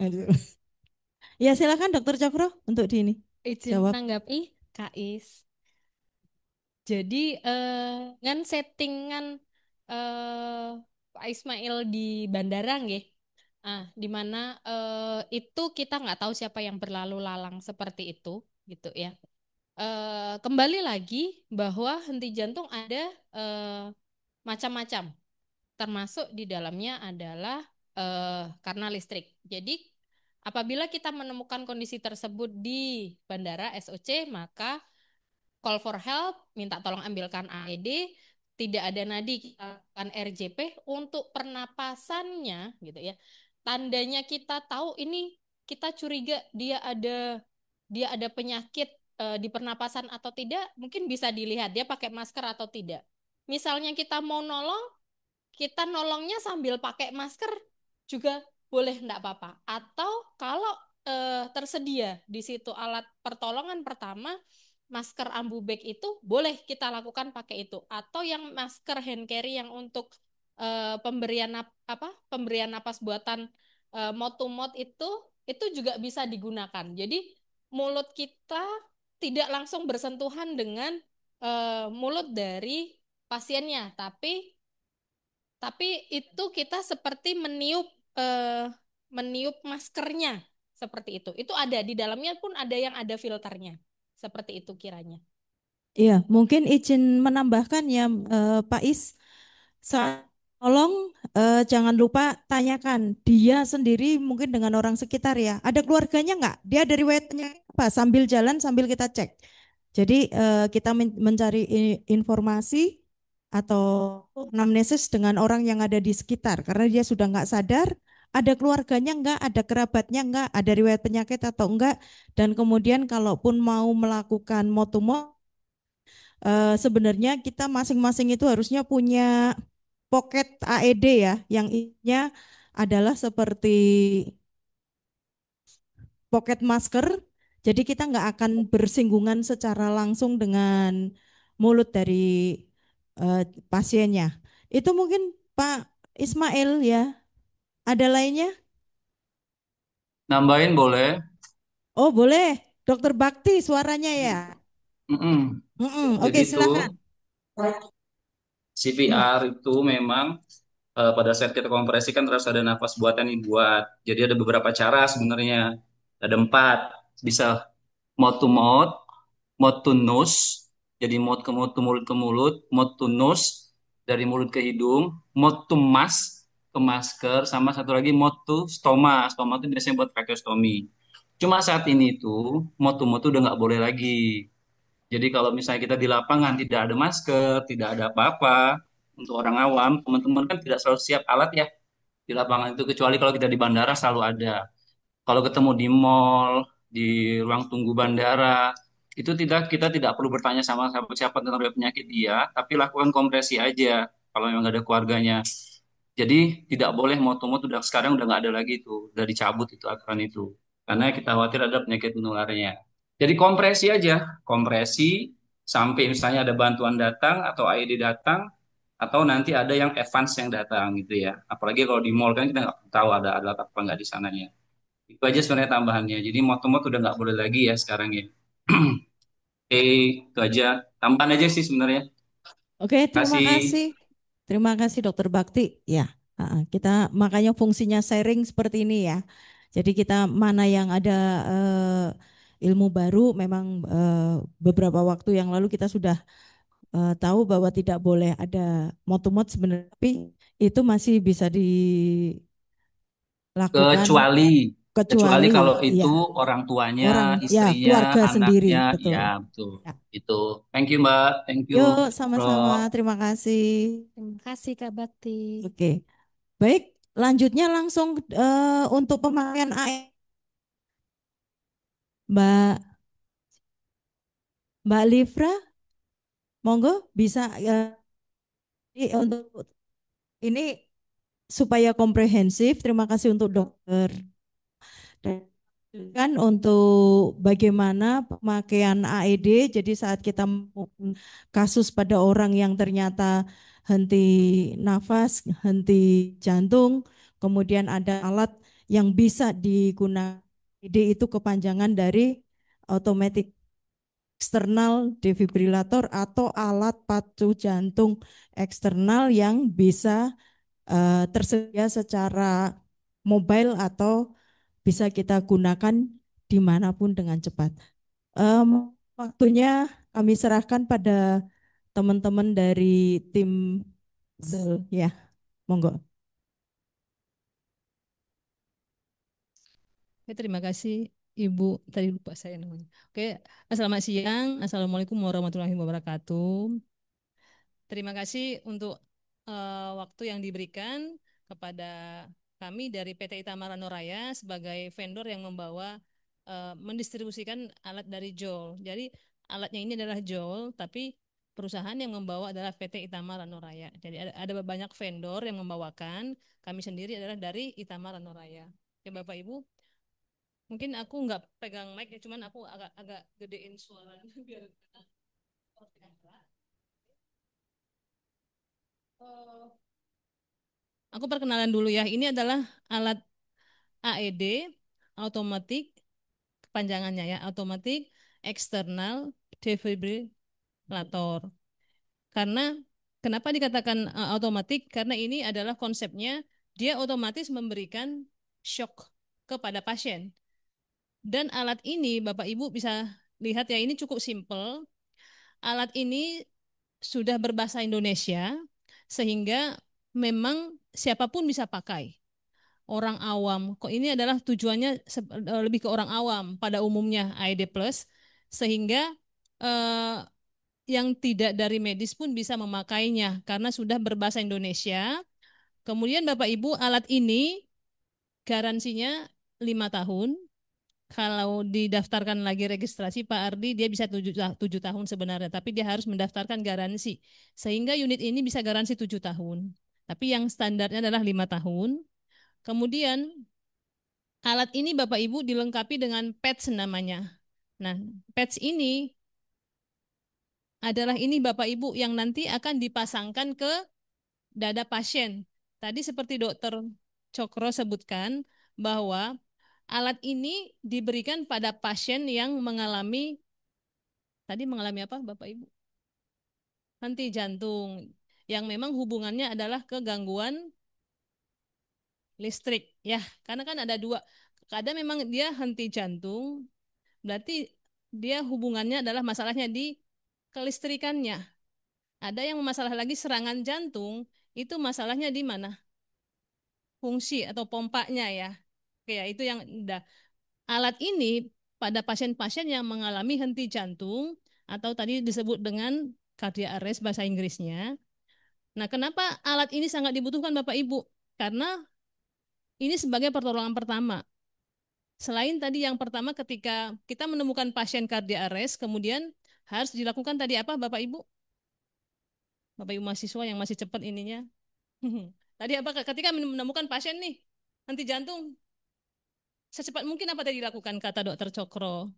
Ya silakan Dokter Cokro untuk di ini Izin jawab. menanggapi, Kak Is. Jadi ngan settingan Pak Ismail di bandara nggih. Di mana itu kita nggak tahu siapa yang berlalu lalang seperti itu gitu ya. Kembali lagi bahwa henti jantung ada macam-macam, termasuk di dalamnya adalah karena listrik. Jadi apabila kita menemukan kondisi tersebut di bandara SOC, maka call for help, minta tolong ambilkan AED, tidak ada nadi, kita lakukan RJP untuk pernapasannya gitu ya. Tandanya kita tahu ini, kita curiga dia ada penyakit di pernapasan atau tidak, mungkin bisa dilihat dia pakai masker atau tidak. Misalnya kita mau nolong, kita nolongnya sambil pakai masker juga boleh, enggak apa-apa. Atau kalau tersedia di situ alat pertolongan pertama, masker ambu bag itu boleh kita lakukan pakai itu. Atau yang masker hand carry yang untuk pemberian napas buatan mouth to mouth itu juga bisa digunakan. Jadi mulut kita tidak langsung bersentuhan dengan mulut dari pasiennya, tapi itu kita seperti meniup maskernya seperti itu. Itu ada di dalamnya pun ada yang ada filternya. Seperti itu kiranya. Iya, mungkin izin menambahkan ya Pak Is. Tolong jangan lupa tanyakan dia sendiri mungkin dengan orang sekitar ya. Ada keluarganya nggak? Dia dari riwayatnya apa? Sambil jalan sambil kita cek. Jadi kita mencari informasi atau anamnesis dengan orang yang ada di sekitar karena dia sudah nggak sadar. Ada keluarganya enggak, ada kerabatnya enggak, ada riwayat penyakit atau enggak, dan kemudian kalaupun mau melakukan motumo sebenarnya kita masing-masing itu harusnya punya pocket AED ya, yang isinya adalah seperti pocket masker. Jadi kita nggak akan bersinggungan secara langsung dengan mulut dari pasiennya. Itu mungkin Pak Ismail ya. Ada lainnya? Nambahin boleh? Oh boleh, Dokter Bakti suaranya ya. Mm-mm. Oke, Jadi silakan. CPR itu memang pada saat kita kompresi kan terus ada nafas buatan yang dibuat. Jadi ada beberapa cara sebenarnya. Ada 4. Bisa mouth to mouth to nose. Jadi mouth ke mulut, mouth to nose dari mulut ke hidung, mouth to mask ke masker, sama satu lagi mouth to stoma. Stoma itu biasanya buat tracheostomy. Cuma saat ini tuh mouth to mouth udah nggak boleh lagi. Jadi kalau misalnya kita di lapangan tidak ada masker, tidak ada apa-apa, untuk orang awam, teman-teman kan tidak selalu siap alat ya di lapangan itu, kecuali kalau kita di bandara selalu ada. Kalau ketemu di mall, di ruang tunggu bandara, itu kita tidak perlu bertanya sama siapa tentang riwayat penyakit dia, tapi lakukan kompresi aja kalau memang nggak ada keluarganya. Jadi tidak boleh motomot udah sekarang udah nggak ada lagi itu, udah dicabut itu aturan itu, karena kita khawatir ada penyakit menularnya. Jadi kompresi aja, kompresi sampai misalnya ada bantuan datang atau AED datang atau nanti ada yang advance yang datang gitu ya. Apalagi kalau di mall kan kita nggak tahu ada apa nggak di sananya. Itu aja sebenarnya tambahannya. Jadi motomot udah nggak boleh lagi ya sekarang ya. Oke, itu aja. Tambahan aja sih sebenarnya. Oke, terima Kasih. kasih. Terima kasih Dokter Bakti. Ya, kita makanya fungsinya sharing seperti ini ya. Jadi kita mana yang ada ilmu baru, memang beberapa waktu yang lalu kita sudah tahu bahwa tidak boleh ada motomot sebenarnya, tapi itu masih bisa dilakukan Kecuali kecuali kalau ya itu orang tuanya, orang ya istrinya, keluarga sendiri, anaknya, betul. ya betul. Ya. Itu. Thank you Mbak, thank you Yuk, Bro. sama-sama. Terima kasih. Terima kasih Kak Bakti. Oke, baik. Lanjutnya langsung untuk pemakaian AE. Mbak Livra, monggo bisa untuk ini supaya komprehensif. Terima kasih untuk dokter. Kan untuk bagaimana pemakaian AED. Jadi saat kita kasus pada orang yang ternyata henti nafas, henti jantung, kemudian ada alat yang bisa digunakan. AED itu kepanjangan dari automatic eksternal defibrilator atau alat pacu jantung eksternal yang bisa tersedia secara mobile atau bisa kita gunakan dimanapun dengan cepat. Waktunya kami serahkan pada teman-teman dari tim ZEL ya, monggo. Oke, terima kasih Ibu. Tadi lupa saya namanya. Oke, selamat siang. Assalamualaikum warahmatullahi wabarakatuh. Terima kasih untuk waktu yang diberikan kepada kami dari PT Itamara Noraya sebagai vendor yang membawa mendistribusikan alat dari JOL. Jadi alatnya ini adalah JOL, tapi perusahaan yang membawa adalah PT Itamara Noraya. Jadi ada banyak vendor yang membawakan. Kami sendiri adalah dari Itamara Noraya. Oke, Bapak Ibu. Mungkin aku nggak pegang mic ya, cuman aku agak gedein suaranya biar aku perkenalan dulu ya. Ini adalah alat AED, automatic, kepanjangannya ya, automatic external defibrillator. Karena kenapa dikatakan automatic? Karena ini adalah konsepnya dia otomatis memberikan shock kepada pasien. Dan alat ini Bapak Ibu bisa lihat ya, ini cukup simple. alat ini sudah berbahasa Indonesia sehingga memang siapapun bisa pakai. Orang awam, kok ini adalah tujuannya lebih ke orang awam pada umumnya AED Plus, sehingga eh, yang tidak dari medis pun bisa memakainya karena sudah berbahasa Indonesia. Kemudian Bapak Ibu, alat ini garansinya 5 tahun. Kalau didaftarkan lagi registrasi Pak Ardi, dia bisa 7 tahun sebenarnya, tapi dia harus mendaftarkan garansi. Sehingga unit ini bisa garansi 7 tahun. Tapi yang standarnya adalah 5 tahun. Kemudian alat ini Bapak Ibu dilengkapi dengan patch namanya. Nah, patch ini adalah ini Bapak Ibu yang nanti akan dipasangkan ke dada pasien. Tadi seperti Dokter Cokro sebutkan bahwa alat ini diberikan pada pasien yang mengalami apa Bapak Ibu? Henti jantung yang memang hubungannya adalah ke gangguan listrik ya, karena kan ada dua. Kadang memang dia henti jantung, berarti dia hubungannya adalah masalahnya di kelistrikannya. Ada yang masalah lagi serangan jantung, itu masalahnya di mana? Fungsi atau pompanya ya. Oke ya, itu yang udah. Alat ini pada pasien-pasien yang mengalami henti jantung atau tadi disebut dengan cardiac arrest bahasa Inggrisnya. Nah, kenapa alat ini sangat dibutuhkan Bapak Ibu? Karena ini sebagai pertolongan pertama. Selain tadi yang pertama ketika kita menemukan pasien cardiac arrest, kemudian harus dilakukan tadi apa Bapak Ibu? Bapak Ibu mahasiswa yang masih cepat ininya. Tadi apa ketika menemukan pasien nih henti jantung, secepat mungkin apa tadi dilakukan kata Dokter Cokro?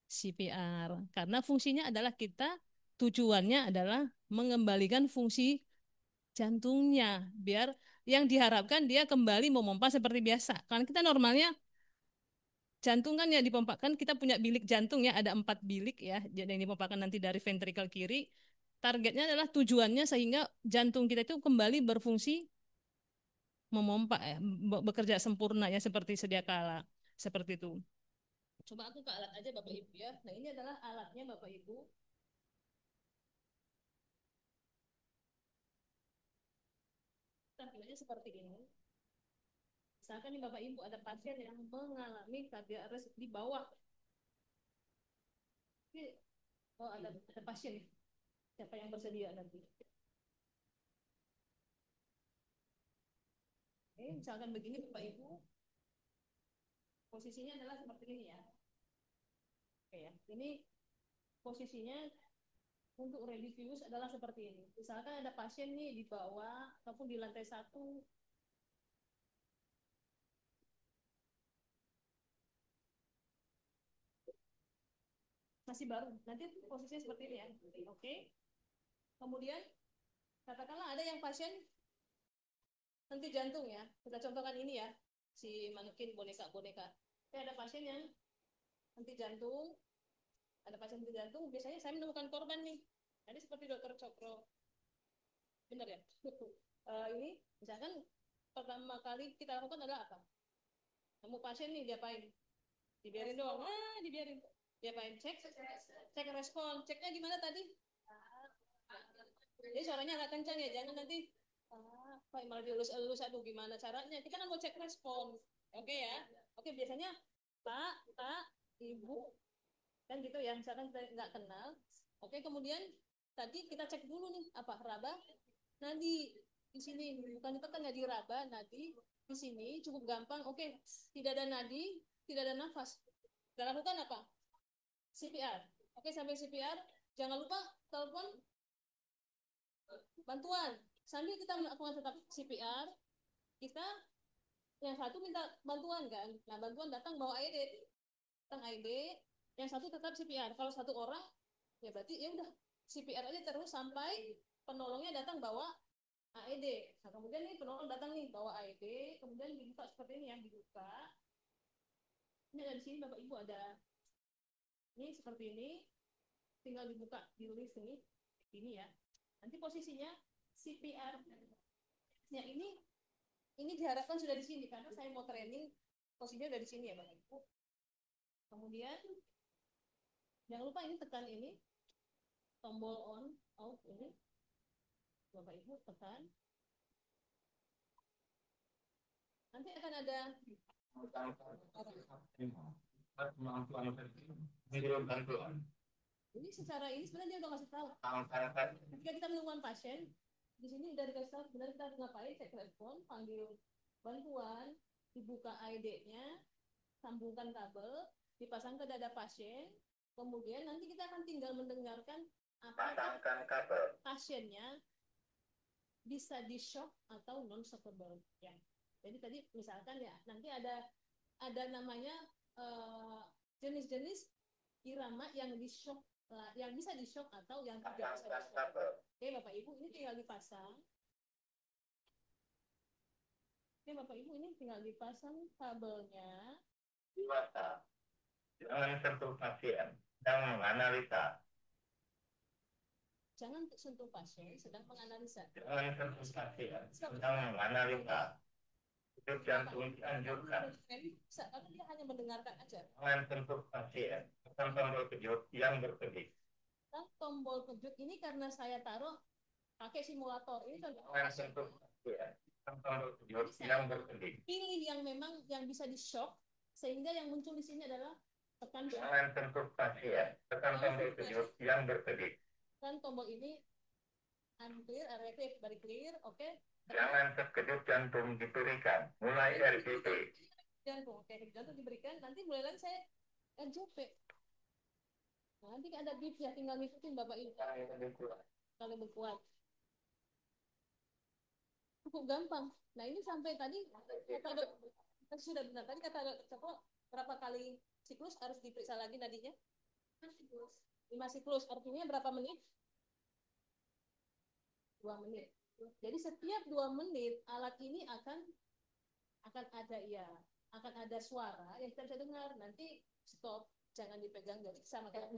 CPR. Karena fungsinya adalah tujuannya adalah mengembalikan fungsi jantungnya biar yang diharapkan dia kembali memompa seperti biasa. Karena kita normalnya jantung kan ya dipompakan, kita punya bilik jantung ya, ada 4 bilik ya, jadi yang dipompakan nanti dari ventrikel kiri. Targetnya adalah tujuannya sehingga jantung kita itu kembali berfungsi memompa ya, bekerja sempurna ya seperti sedia kala. Seperti itu. Coba aku ke alat aja Bapak Ibu ya. Nah, ini adalah alatnya Bapak Ibu. Tampilannya seperti ini. Misalkan nih Bapak Ibu ada pasien yang mengalami cardiac arrest di bawah. Oh, ada pasien ya. Siapa yang bersedia nanti? Oke, misalkan begini Bapak Ibu. Posisinya adalah seperti ini ya. Oke ya. Ini posisinya untuk ready to use adalah seperti ini. Misalkan ada pasien nih di bawah ataupun di lantai 1. Masih baru. Nanti posisinya seperti ini ya. Oke. Kemudian katakanlah ada yang pasien henti jantung ya. Kita contohkan ini ya. Si manekin boneka-boneka. Ada pasien yang henti jantung. Ada pasien henti jantung. Biasanya saya menemukan korban nih. Tadi seperti Dokter Cokro. Benar ya? Ini misalkan pertama kali kita lakukan adalah apa? Kamu pasien nih diapain? Dibiarin doang. Dibiarin. Diapain? Cek respon. Ceknya gimana tadi? Jadi suaranya agak kencang ya, jangan nanti malah dielus-elus, aduh gimana caranya? Kita kan mau cek respon. Oke ya. Oke, biasanya Pak, Ibu, kan gitu ya, misalkan kita nggak kenal. Oke, kemudian tadi kita cek dulu nih, apa raba nadi di sini, bukan itu kan nadi raba, nadi di sini cukup gampang. Oke, tidak ada nadi, tidak ada nafas. Kita lakukan apa? CPR. Oke, sampai CPR, jangan lupa telepon bantuan. Sambil kita melakukan tetap CPR, kita yang satu minta bantuan kan. Nah, bantuan datang bawa AED. Datang AED, yang satu tetap CPR. Kalau satu orang, ya berarti ya udah CPR aja terus sampai penolongnya datang bawa AED. Nah, kemudian nih penolong datang nih bawa AED, kemudian dibuka seperti ini ya, dibuka. Ini ada di sini Bapak Ibu ada. Ini seperti ini. Tinggal dibuka, ditulis ini ya. Nanti posisinya CPR. Ya ini diharapkan sudah di sini karena saya mau training posisinya udah di sini ya Bapak Ibu. Kemudian jangan lupa ini tekan ini. tombol on, off ini, Bapak Ibu tekan. Nanti akan ada ini secara ini sebenarnya dia udah kasih tahu. Ketika kita menemukan pasien, di sini udah dikasih tahu sebenarnya kita harus ngapain, cek telepon, panggil bantuan, dibuka ID-nya, sambungkan kabel, dipasang ke dada pasien, kemudian nanti kita akan tinggal mendengarkan apakah pasiennya bisa di shock atau non shockable ya. Jadi tadi misalkan ya nanti ada namanya jenis-jenis irama yang di shock, yang bisa di shock atau yang tidak bisa di shock. Oke Bapak Ibu, ini tinggal dipasang. Oke Bapak Ibu, ini tinggal dipasang kabelnya. Jangan sentuh pasien, jangan menganalisa. Jangan sentuh pasien, sedang menganalisa. Jangan sentuh pasien, sedang menganalisa. Denyut jantung dianjurkan. Tapi dia hanya mendengarkan aja. Jangan sentuh pasien, tekan tombol kejut yang berkedip. Dan tombol kejut ini karena saya taruh pakai simulator ini kan. Jangan sentuh pasien, tekan tombol kejut yang berkedip. Pilih yang memang yang bisa di shock sehingga yang muncul di sini adalah tekan. Jangan sentuh pasien, tekan tombol kejut yang berkedip. Kan tombol ini unclear, area clear, very clear, oke. Jangan terkejut jantung diberikan, mulai RBP. Jantung, oke, jantung diberikan, nanti mulai lagi saya RJP. Nah, nanti ada bip ya, tinggal ngikutin Bapak Ibu. Kalau lebih kuat. Cukup gampang. Nah, ini sampai tadi kata sudah benar. Tadi kata Coko, berapa kali siklus harus diperiksa lagi nadinya? 5 siklus. Artinya berapa menit? 2 menit. Jadi setiap 2 menit alat ini akan ada suara yang kita bisa dengar. Nanti stop, jangan dipegang dari sama kayak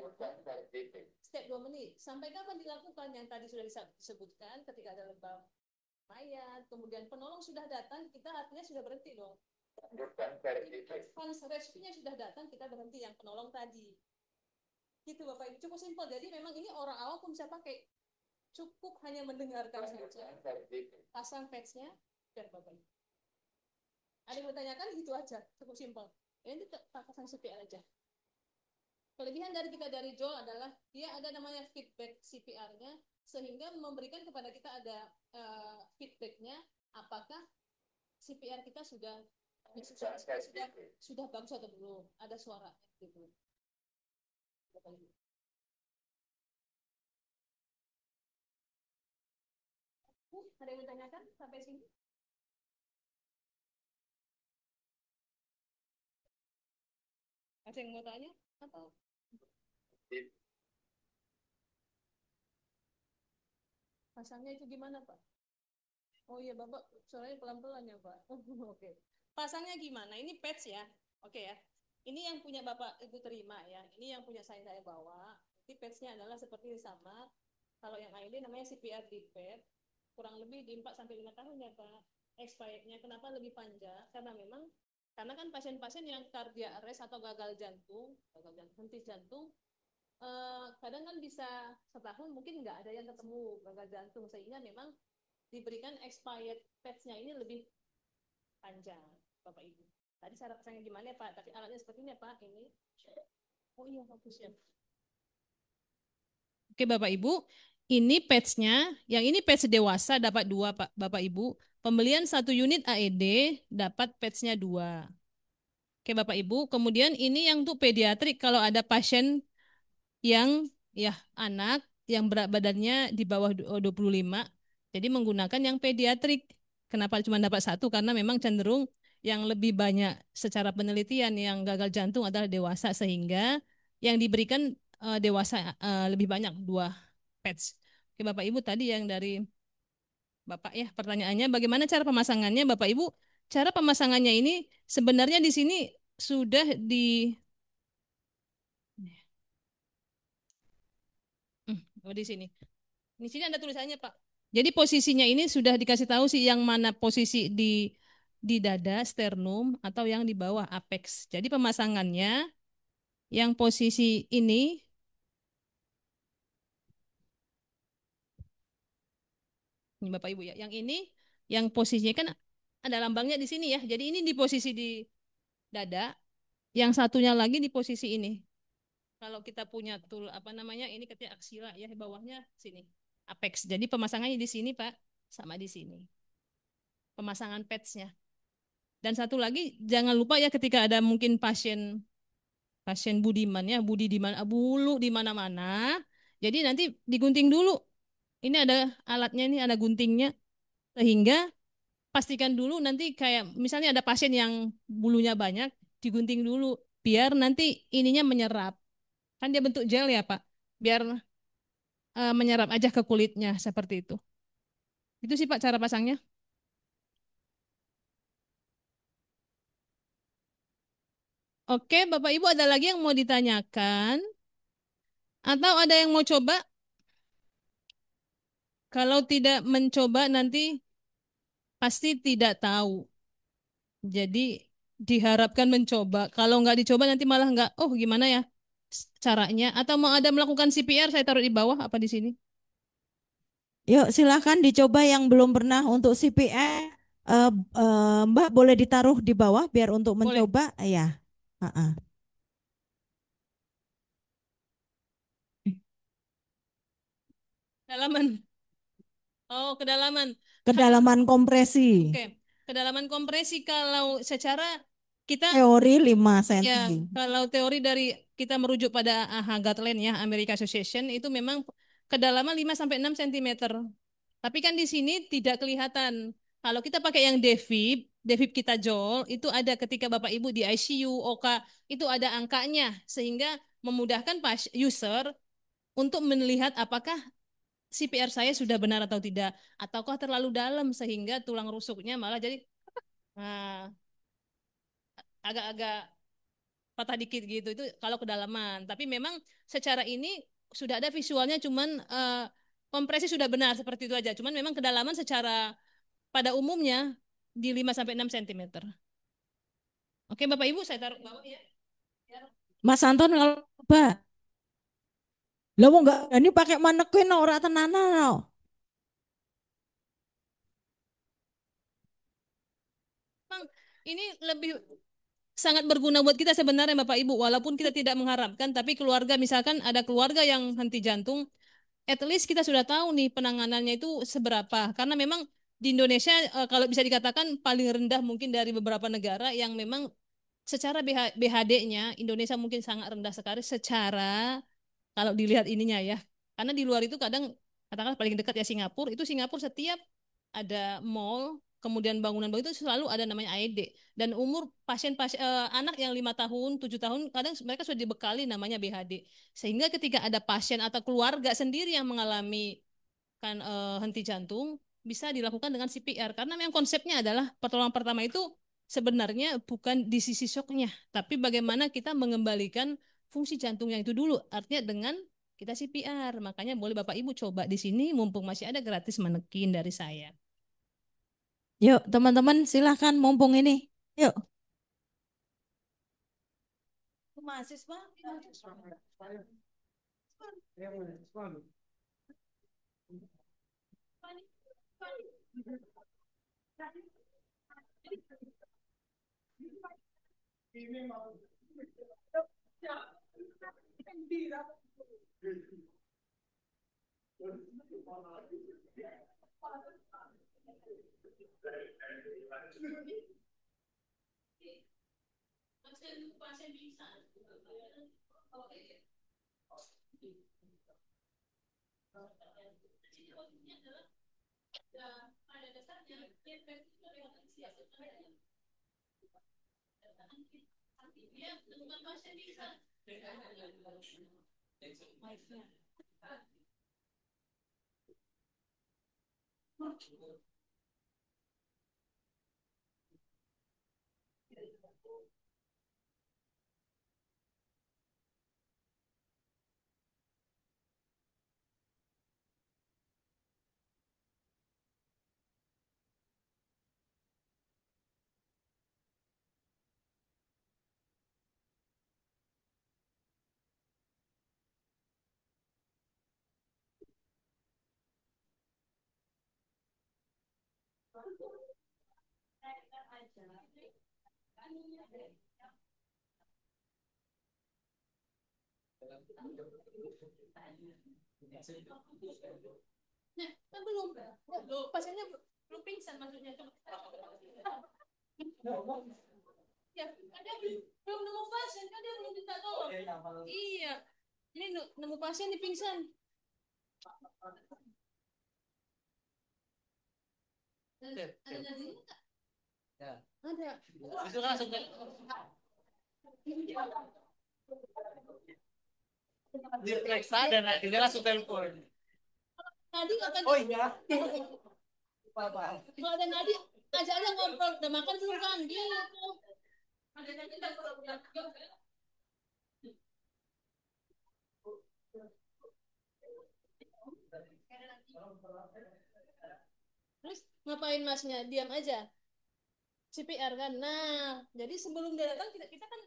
setiap 2 menit. Sampai kapan dilakukan yang tadi sudah disebutkan ketika ada lebam mayat, kemudian penolong sudah datang, kita artinya sudah berhenti dong. Advance rescue-nya sudah datang, kita berhenti yang penolong tadi. Gitu Bapak Ibu, cukup simpel. Jadi memang ini orang awam pun bisa pakai. Cukup hanya mendengarkan saja, pasang patch-nya, dan Bapak Ibu. Ada yang bertanyakan gitu aja, cukup simpel. Ini pasang CPR aja. Kelebihan dari kita dari Joel adalah dia ada namanya feedback CPR-nya, sehingga memberikan kepada kita ada feedback-nya, apakah CPR kita sudah bagus atau belum, ada suaranya gitu. Bapak Ibu. Ada yang ditanyakan sampai sini? Ada yang mau tanya atau? Pasangnya itu gimana Pak? Oh iya Bapak, suaranya pelan-pelan ya Pak. Oke. Pasangnya gimana? Ini patch ya. Oke ya. Ini yang punya Bapak Ibu terima ya. Ini yang punya saya bawa. Jadi patch-nya adalah seperti ini sama. Kalau yang ini namanya CPR di pad. Kurang lebih di 4 sampai 5 tahun ya Pak. Expirednya kenapa lebih panjang? Karena kan pasien-pasien yang cardiac arrest atau gagal jantung, henti jantung, kadang kan bisa setahun mungkin nggak ada yang ketemu gagal jantung, sehingga memang diberikan expired patch-nya ini lebih panjang, Bapak Ibu. Tadi cara pasangnya gimana ya Pak? Tapi alatnya seperti ini ya Pak. Ini. Oh iya, bagus ya. Oke Bapak Ibu, ini patch-nya, yang ini patch dewasa dapat 2 Pak, Bapak Ibu. Pembelian 1 unit AED dapat patch-nya 2. Oke Bapak Ibu, kemudian ini yang untuk pediatrik kalau ada pasien yang ya anak yang berat badannya di bawah 25, jadi menggunakan yang pediatrik. Kenapa cuma dapat 1? Karena memang cenderung yang lebih banyak secara penelitian yang gagal jantung adalah dewasa, sehingga yang diberikan dewasa lebih banyak 2 patch. Oke Bapak Ibu, tadi yang dari Bapak ya pertanyaannya bagaimana cara pemasangannya Bapak Ibu? Cara pemasangannya ini sebenarnya di sini sudah di sini. Di sini ada tulisannya Pak. Jadi posisinya ini sudah dikasih tahu sih yang mana posisi di dada sternum atau yang di bawah apex. Jadi pemasangannya yang posisi ini Ini Bapak Ibu ya. Yang ini yang posisinya kan ada lambangnya di sini ya. Jadi ini di posisi di dada, yang satunya lagi di posisi ini. Kalau kita punya tool apa namanya ini katanya aksila ya, bawahnya sini apex. Jadi pemasangannya di sini Pak, sama di sini. Pemasangan pads-nya. Dan satu lagi jangan lupa ya ketika ada mungkin pasien budiman ya, budi di mana, bulu di mana-mana. Jadi nanti digunting dulu. Ini ada alatnya, ini ada guntingnya, sehingga pastikan dulu nanti kayak misalnya ada pasien yang bulunya banyak, digunting dulu biar nanti ininya menyerap. Kan dia bentuk gel ya Pak, biar menyerap aja ke kulitnya seperti itu. Itu sih Pak cara pasangnya. Oke, Bapak Ibu ada lagi yang mau ditanyakan? Atau ada yang mau coba? Kalau tidak mencoba nanti pasti tidak tahu. Jadi diharapkan mencoba. Kalau nggak dicoba nanti malah nggak, oh gimana ya caranya? Atau mau ada melakukan CPR, saya taruh di bawah apa di sini? Yuk silahkan dicoba yang belum pernah untuk CPR. Mbak boleh ditaruh di bawah biar untuk Boleh. mencoba ya. Ha-ha. Kedalaman. Oh, kedalaman. Kedalaman kompresi. Oke. Kedalaman kompresi kalau secara kita Teori 5 ya, cm. kalau teori dari kita merujuk pada AHA Guideline ya, American Association itu memang kedalaman 5 sampai 6 cm. Tapi kan di sini tidak kelihatan. Kalau kita pakai yang Devip kita Jol, itu ada ketika Bapak Ibu di ICU, OK, itu ada angkanya sehingga memudahkan user untuk melihat apakah CPR saya sudah benar atau tidak, ataukah terlalu dalam sehingga tulang rusuknya malah jadi nah, agak-agak patah dikit gitu. Itu kalau kedalaman. Tapi memang secara ini sudah ada visualnya, cuman kompresi sudah benar seperti itu aja. Cuman memang kedalaman secara pada umumnya di 5 sampai 6 cm. Oke, Bapak Ibu, saya taruh bawah ya. Mas Anton kalau coba. Lah mau enggak ini pakai manekin ora tenanan no. Memang ini lebih sangat berguna buat kita sebenarnya Bapak Ibu, walaupun kita tidak mengharapkan, tapi keluarga misalkan ada keluarga yang henti jantung, at least kita sudah tahu nih penanganannya itu seberapa. Karena memang di Indonesia kalau bisa dikatakan paling rendah mungkin dari beberapa negara yang memang secara BHD-nya Indonesia mungkin sangat rendah sekali secara kalau dilihat ininya ya. Karena di luar itu kadang katakanlah paling dekat ya Singapura, itu Singapura setiap ada mall, kemudian bangunan-bangunan itu selalu ada namanya AED. Dan umur pasien-pasien anak yang 5 tahun, 7 tahun, kadang mereka sudah dibekali namanya BHD. Sehingga ketika ada pasien atau keluarga sendiri yang mengalami kan henti jantung, bisa dilakukan dengan CPR. Karena memang konsepnya adalah pertolongan pertama itu sebenarnya bukan di sisi shocknya, tapi bagaimana kita mengembalikan fungsi jantung yang itu dulu. Artinya dengan kita CPR. Makanya boleh Bapak Ibu coba di sini, mumpung masih ada gratis manekin dari saya. Yuk teman-teman silahkan mumpung ini. Yuk. Mahasiswa. Nah, kan belum. Loh, pasiennya belum pingsan maksudnya. Ya, kan dia belum nemu pasien, kan dia belum minta tolong. Iya, ini nemu pasien di pingsan. Ada nadinya nggak? Ada. Itu kan langsung diperiksa dan akhirnya langsung telepon. Nadi akan. Oh iya. Kalau ada Nadi, ajak aja ngobrol, udah makan belum kan? Gitu. Ada Nadi tak perlu. Terus ngapain masnya? Diam aja. CPR kan. Nah, jadi sebelum dia datang kita kan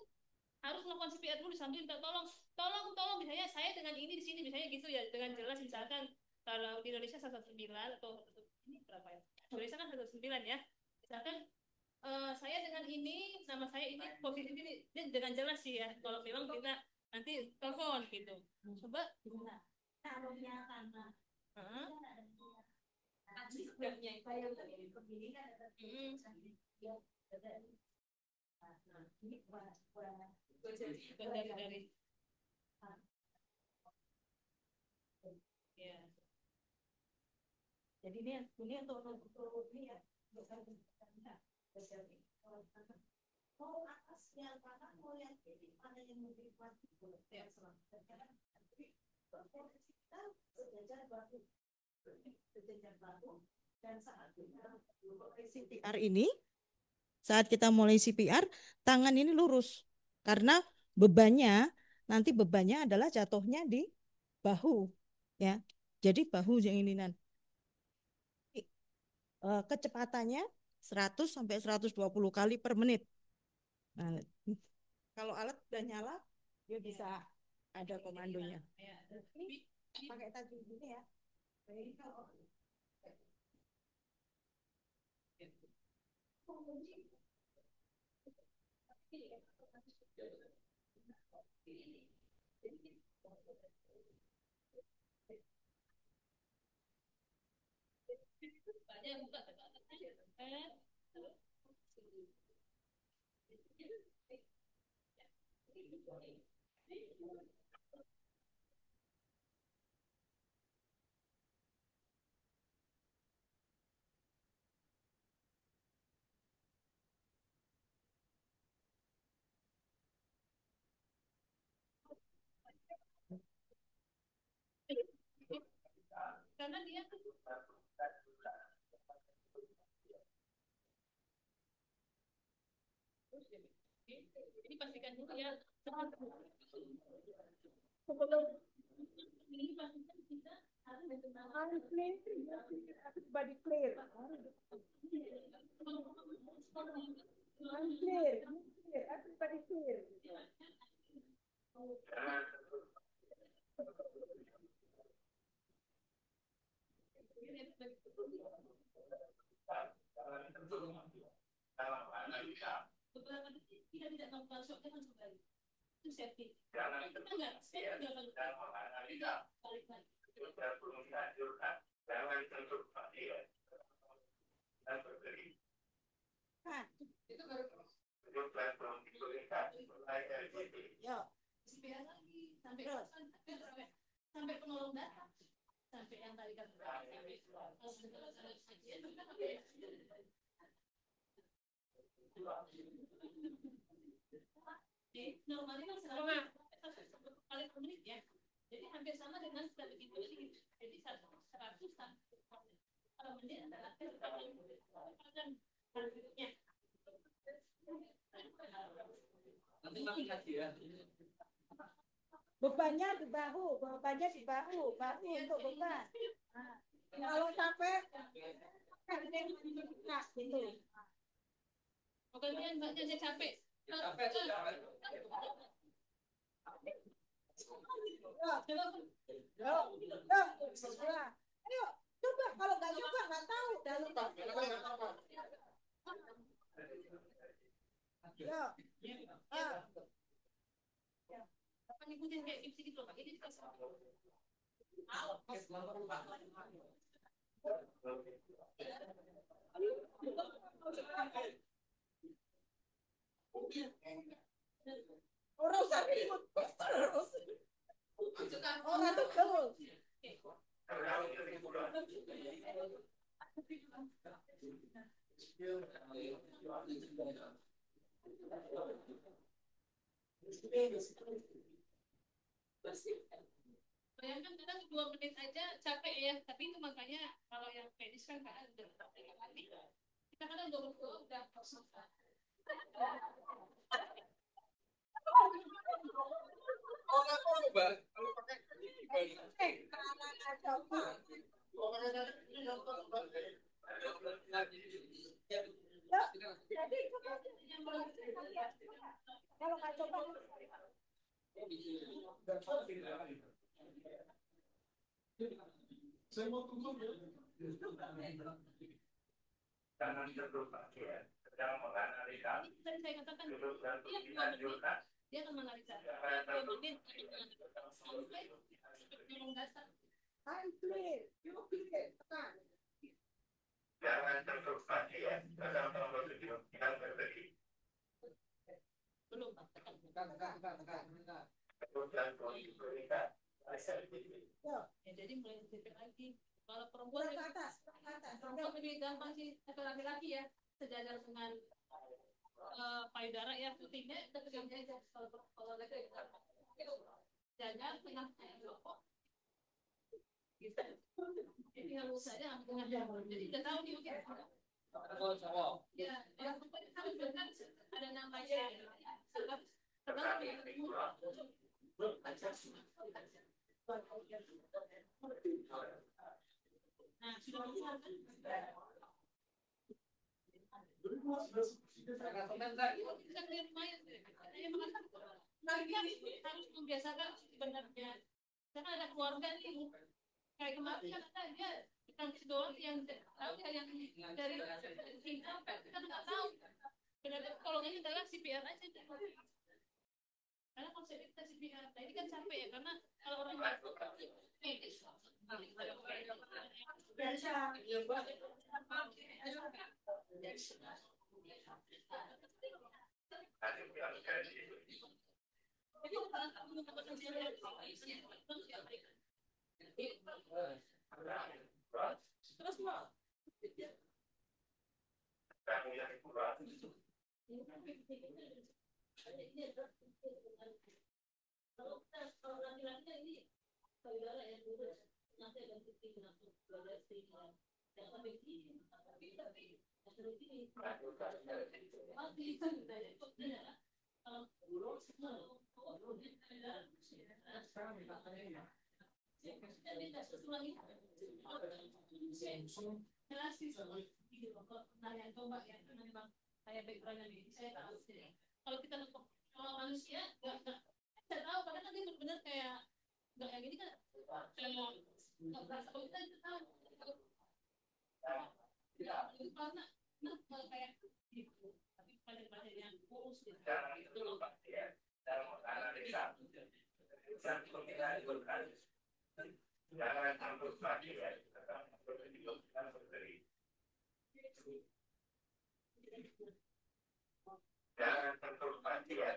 harus melakukan CPR dulu sambil minta tolong, tolong misalnya saya dengan ini di sini misalnya gitu ya, dengan jelas misalkan kalau di Indonesia 119 atau ini berapa ya? Indonesia kan 109 ya. Misalkan saya dengan ini, nama saya ini, posisi ini dengan jelas sih ya. Kalau memang kita nanti telepon gitu. Coba gimana? Taruhnya karena dari ya. Jadi ini untuk ini ya. Mau atas yang mana, mau yang kiri, mana yang lebih kuat ya sejajar batu dan saat kita mulai CPR tangan ini lurus karena bebannya adalah jatuhnya di bahu ya, jadi bahu yang ini kecepatannya 100 sampai 120 kali per menit. Nah, kalau alat sudah nyala, dia bisa ada komandonya. Ini pakai tadi gini ya. Karena dia ini pastikan dulu ya. Sebelum ini pastikan kita harus clear, everybody clear. Clear, everybody clear. Beberapa detik kita tidak masuk dengan kembali. Itu safety. Kita enggak balik lagi. Nah, itu baru yo, CPR lagi sampai penolong datang, sampai yang tadi kan normalnya kan 1 kali per menit ya, jadi hampir sama dengan strategi itu, jadi 100 per menit adalah bebannya di bahu untuk beban. Kalau sampai nah gitu. Oke, mbaknya saya capek. Ayo, coba Kalau nggak coba nggak tahu. Ya. Apa ngikutin kayak gitu gitu Pak? Ini dikasih. Orang usah ribut terus. Orang tuh terus. Bayangkan kadang 2 menit aja capek ya, tapi itu makanya kalau yang pedis kan kadang udah berapa kali. Kita kadang 20 udah kosong. Kalau nggak coba saya mau tunggu jangan terlupa ya sedang menganalisa Tadi saya katakan duduk dan dia 2 menit dilanjutkan dia akan menganalisa 2 menit sampai belum dasar. jangan terlupa ya sedang menunjuk yang berbeda Belum Pak. Ya, jadi mulai dicek lagi. Kalau perempuan perempuan lebih gampang sih atau laki-laki ya sejajar dengan payudara ya putingnya kita pegang aja kalau laki-laki jajar tengah rokok gitu. Jadi nggak usah aja tengah jadi udah tahu nih mungkin. Ya, yang perempuan kan ada namanya nah, sudah harus membiasakan sebenarnya karena ada keluarga nih kayak kemarin kan ada dia tangkis doang yang tahu yang dari kita kita nggak tahu benar kalau ini adalah CPR aja karena konsep kita CPR nah ini kan capek ya karena kalau orang medis terus mau kalau laki-laki ini saudara yang lurus nanti akan putih langsung belajar sehingga yang sampai sini tapi sampai sini mati kalau saya backgroundnya nih, saya tahu sih. Kalau kita kalau manusia nggak saya tahu karena nanti benar-benar kayak nggak yang ini kan nggak berasa kalau kita itu tahu karena kayak gitu tapi pada yang kurus gitu. Jangan campur lagi ya. Jangan campur lagi ya. Jangan campur lagi. Jangan campur lagi ya.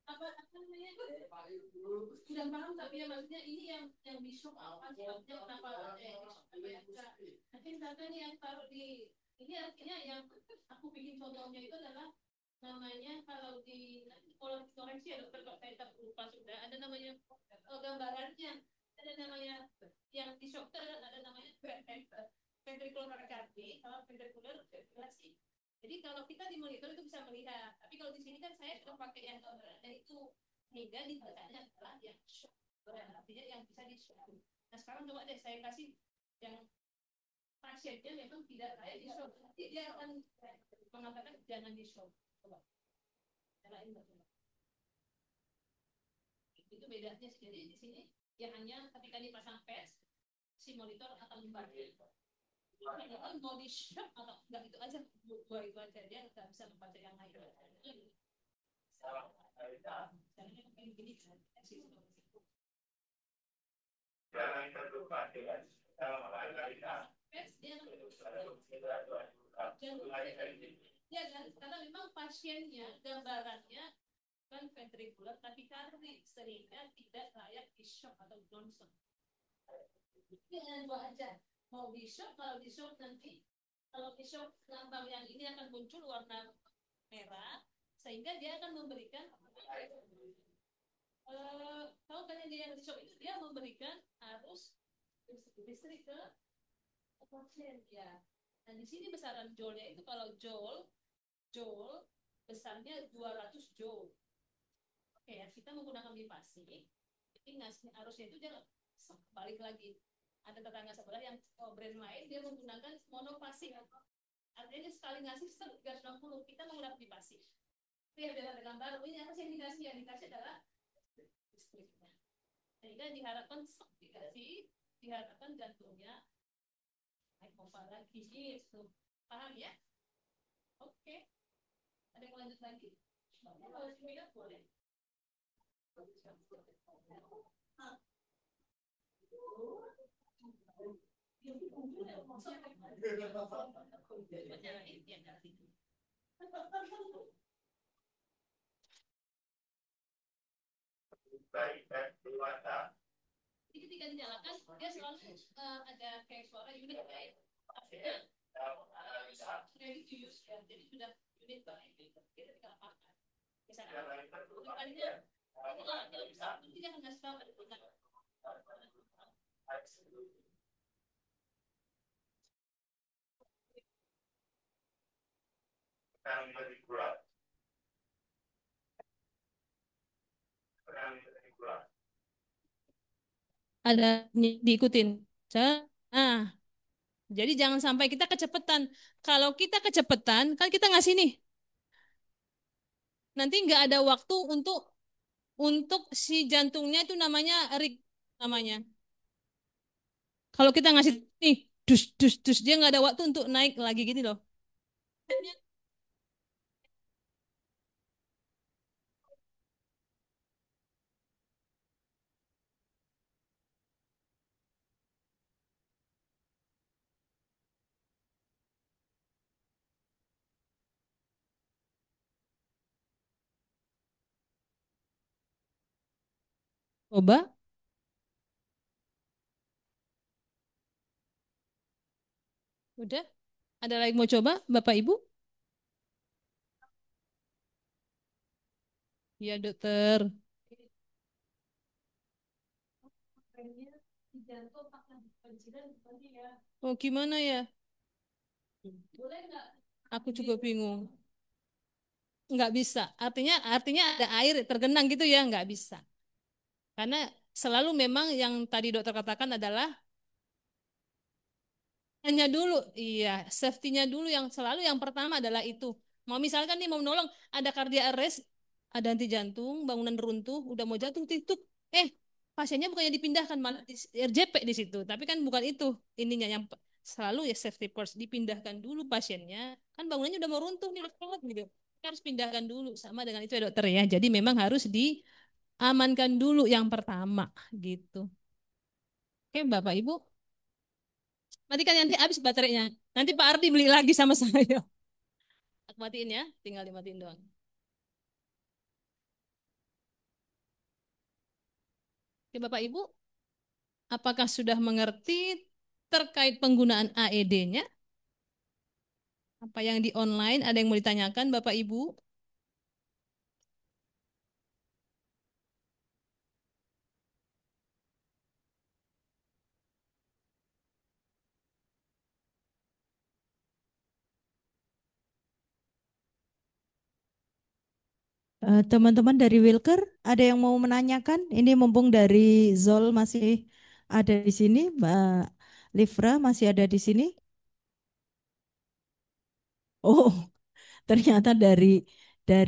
Apa namanya sudah paham tapi ya maksudnya ini yang di shock apa sih maksudnya kenapa nanti misalnya nih yang taruh di ini artinya yang aku bikin contohnya itu adalah namanya kalau di koreksi ya dokter kalau saya lupa sudah ada namanya gambarannya ada namanya yang di shock ada namanya ventricular tachycardia, kalau ventricular fibrillasi. Jadi kalau kita di monitor itu bisa melihat, tapi kalau di sini kan saya sudah pakai yang gambarannya itu, sehingga dibacanya adalah yang shock, artinya yang bisa di shock. Nah sekarang coba deh saya kasih yang pasiennya memang tidak layak di shock, nanti dia akan mengatakan jangan di shock. Coba nyalain coba. Itu bedanya sih. Jadi di sini ya hanya ketika dipasang patch si monitor akan membaca. Kalau mau di shock atau enggak itu aja, dua itu aja, dia nggak bisa membaca yang lain. Jangan terlupa dengan ya kan, karena memang pasiennya gambarannya kan ventricular tachycardia sehingga tidak layak di shock atau non shock. Dengan dua aja, mau di shock, kalau di shock nanti kalau di shock lambang yang ini akan muncul warna merah sehingga dia akan memberikan tahu kan yang dia di shock itu dia memberikan arus listrik ke pasien ya. Nah di sini besaran joule-nya itu kalau joule besarnya 200 joule. Oke ya, kita menggunakan bipasi, jadi ngasih arusnya itu dia balik lagi. Ada tetangga sebelah yang brand lain dia menggunakan monopasi. Artinya sekali ngasih 360, kita menggunakan bipasi. Itu ya beda dengan baru. Ini apa sih yang dikasih adalah listriknya. Sehingga diharapkan jantungnya naik pompa lagi gitu. Paham ya? Oke. Ada yang lanjut lagi? Kalau tidak boleh. Jadi ketika dinyalakan dia selalu ada kayak suara unit baik. Ready to use ya. Jadi sudah unit baik. Kita tinggal pakai. Misalnya, bukannya tidak akan ngasih tahu. Ada diikutin. Nah, jadi jangan sampai kita kecepatan. Kalau kita kecepatan, kan kita ngasih nih. Nanti nggak ada waktu untuk si jantungnya itu namanya namanya. Kalau kita ngasih nih, dus, dia nggak ada waktu untuk naik lagi gini loh. Coba. Udah? Ada lagi mau coba, Bapak Ibu? Iya, dokter. Oh, gimana ya? Aku juga bingung. Nggak bisa. Artinya ada air tergenang gitu ya, nggak bisa. Karena selalu memang yang tadi dokter katakan adalah hanya dulu, iya, safety-nya dulu yang selalu yang pertama adalah itu. Mau misalkan nih mau menolong, ada cardiac arrest, ada henti jantung, bangunan runtuh, udah mau jatuh, tituk, pasiennya bukannya dipindahkan malah di RJP di situ, tapi kan bukan itu ininya yang selalu ya safety first, dipindahkan dulu pasiennya, kan bangunannya udah mau runtuh nih gitu, kita harus pindahkan dulu sama dengan itu ya dokter ya. Jadi memang harus diamankan dulu yang pertama gitu. Oke Bapak Ibu. Nanti kan nanti habis baterainya. Nanti Pak Ardi beli lagi sama saya. Aku matiin ya, tinggal dimatiin doang. Oke Bapak Ibu, apakah sudah mengerti terkait penggunaan AED-nya? Apa yang di online, ada yang mau ditanyakan Bapak Ibu? Teman-teman dari Wilker, ada yang mau menanyakan? Ini mumpung dari Zol masih ada di sini, Mbak Livra masih ada di sini. Oh, ternyata dari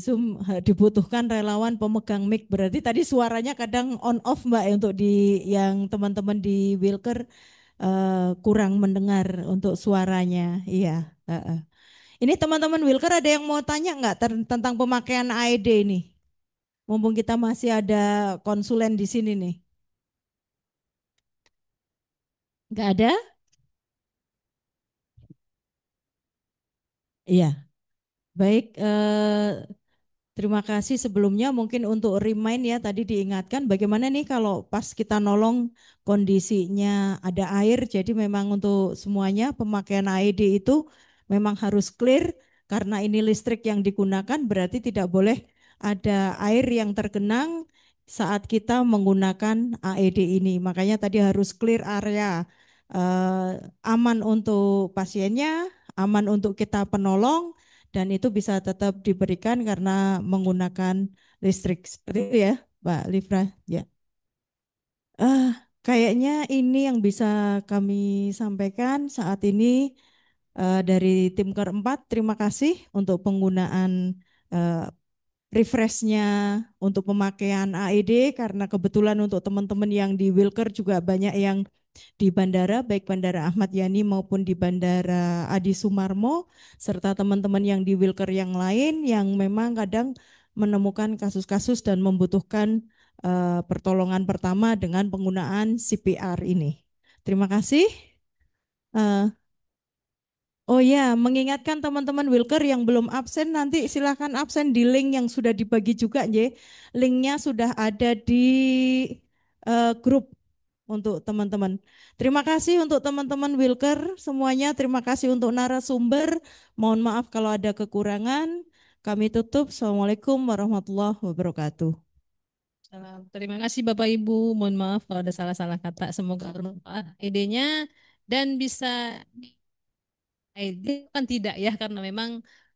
Zoom dibutuhkan relawan pemegang mic. Berarti tadi suaranya kadang on off Mbak ya untuk di yang teman-teman di Wilker kurang mendengar untuk suaranya. Iya. Heeh. Ini teman-teman Wilker ada yang mau tanya nggak tentang pemakaian AED ini? Mumpung kita masih ada konsulen di sini nih. Nggak ada? Iya. Baik, terima kasih sebelumnya mungkin untuk remind ya tadi diingatkan bagaimana nih kalau pas kita nolong kondisinya ada air jadi memang untuk semuanya pemakaian AED itu memang harus clear karena ini listrik yang digunakan berarti tidak boleh ada air yang tergenang saat kita menggunakan AED ini. Makanya tadi harus clear area aman untuk pasiennya, aman untuk kita penolong dan itu bisa tetap diberikan karena menggunakan listrik seperti itu ya, Mbak Livra. Ya, kayaknya ini yang bisa kami sampaikan saat ini dari tim keempat. Terima kasih untuk penggunaan eh, refreshnya untuk pemakaian AED karena kebetulan untuk teman-teman yang di Wilker juga banyak yang di bandara, baik Bandara Ahmad Yani maupun di Bandara Adi Sumarmo, serta teman-teman yang di Wilker yang lain yang memang kadang menemukan kasus-kasus dan membutuhkan pertolongan pertama dengan penggunaan CPR ini. Terima kasih. Eh, Oh ya, mengingatkan teman-teman Wilker yang belum absen nanti silahkan absen di link yang sudah dibagi juga, Nje. Linknya sudah ada di grup untuk teman-teman. Terima kasih untuk teman-teman Wilker semuanya. Terima kasih untuk narasumber. Mohon maaf kalau ada kekurangan. Kami tutup. Assalamualaikum warahmatullahi wabarakatuh. Terima kasih Bapak Ibu. Mohon maaf kalau ada salah-salah kata. Semoga bermanfaat idenya dan bisa ide kan tidak ya karena memang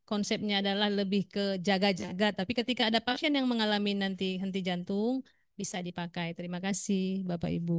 konsepnya adalah lebih ke jaga-jaga. Tapi ketika ada pasien yang mengalami nanti henti jantung bisa dipakai. Terima kasih Bapak Ibu.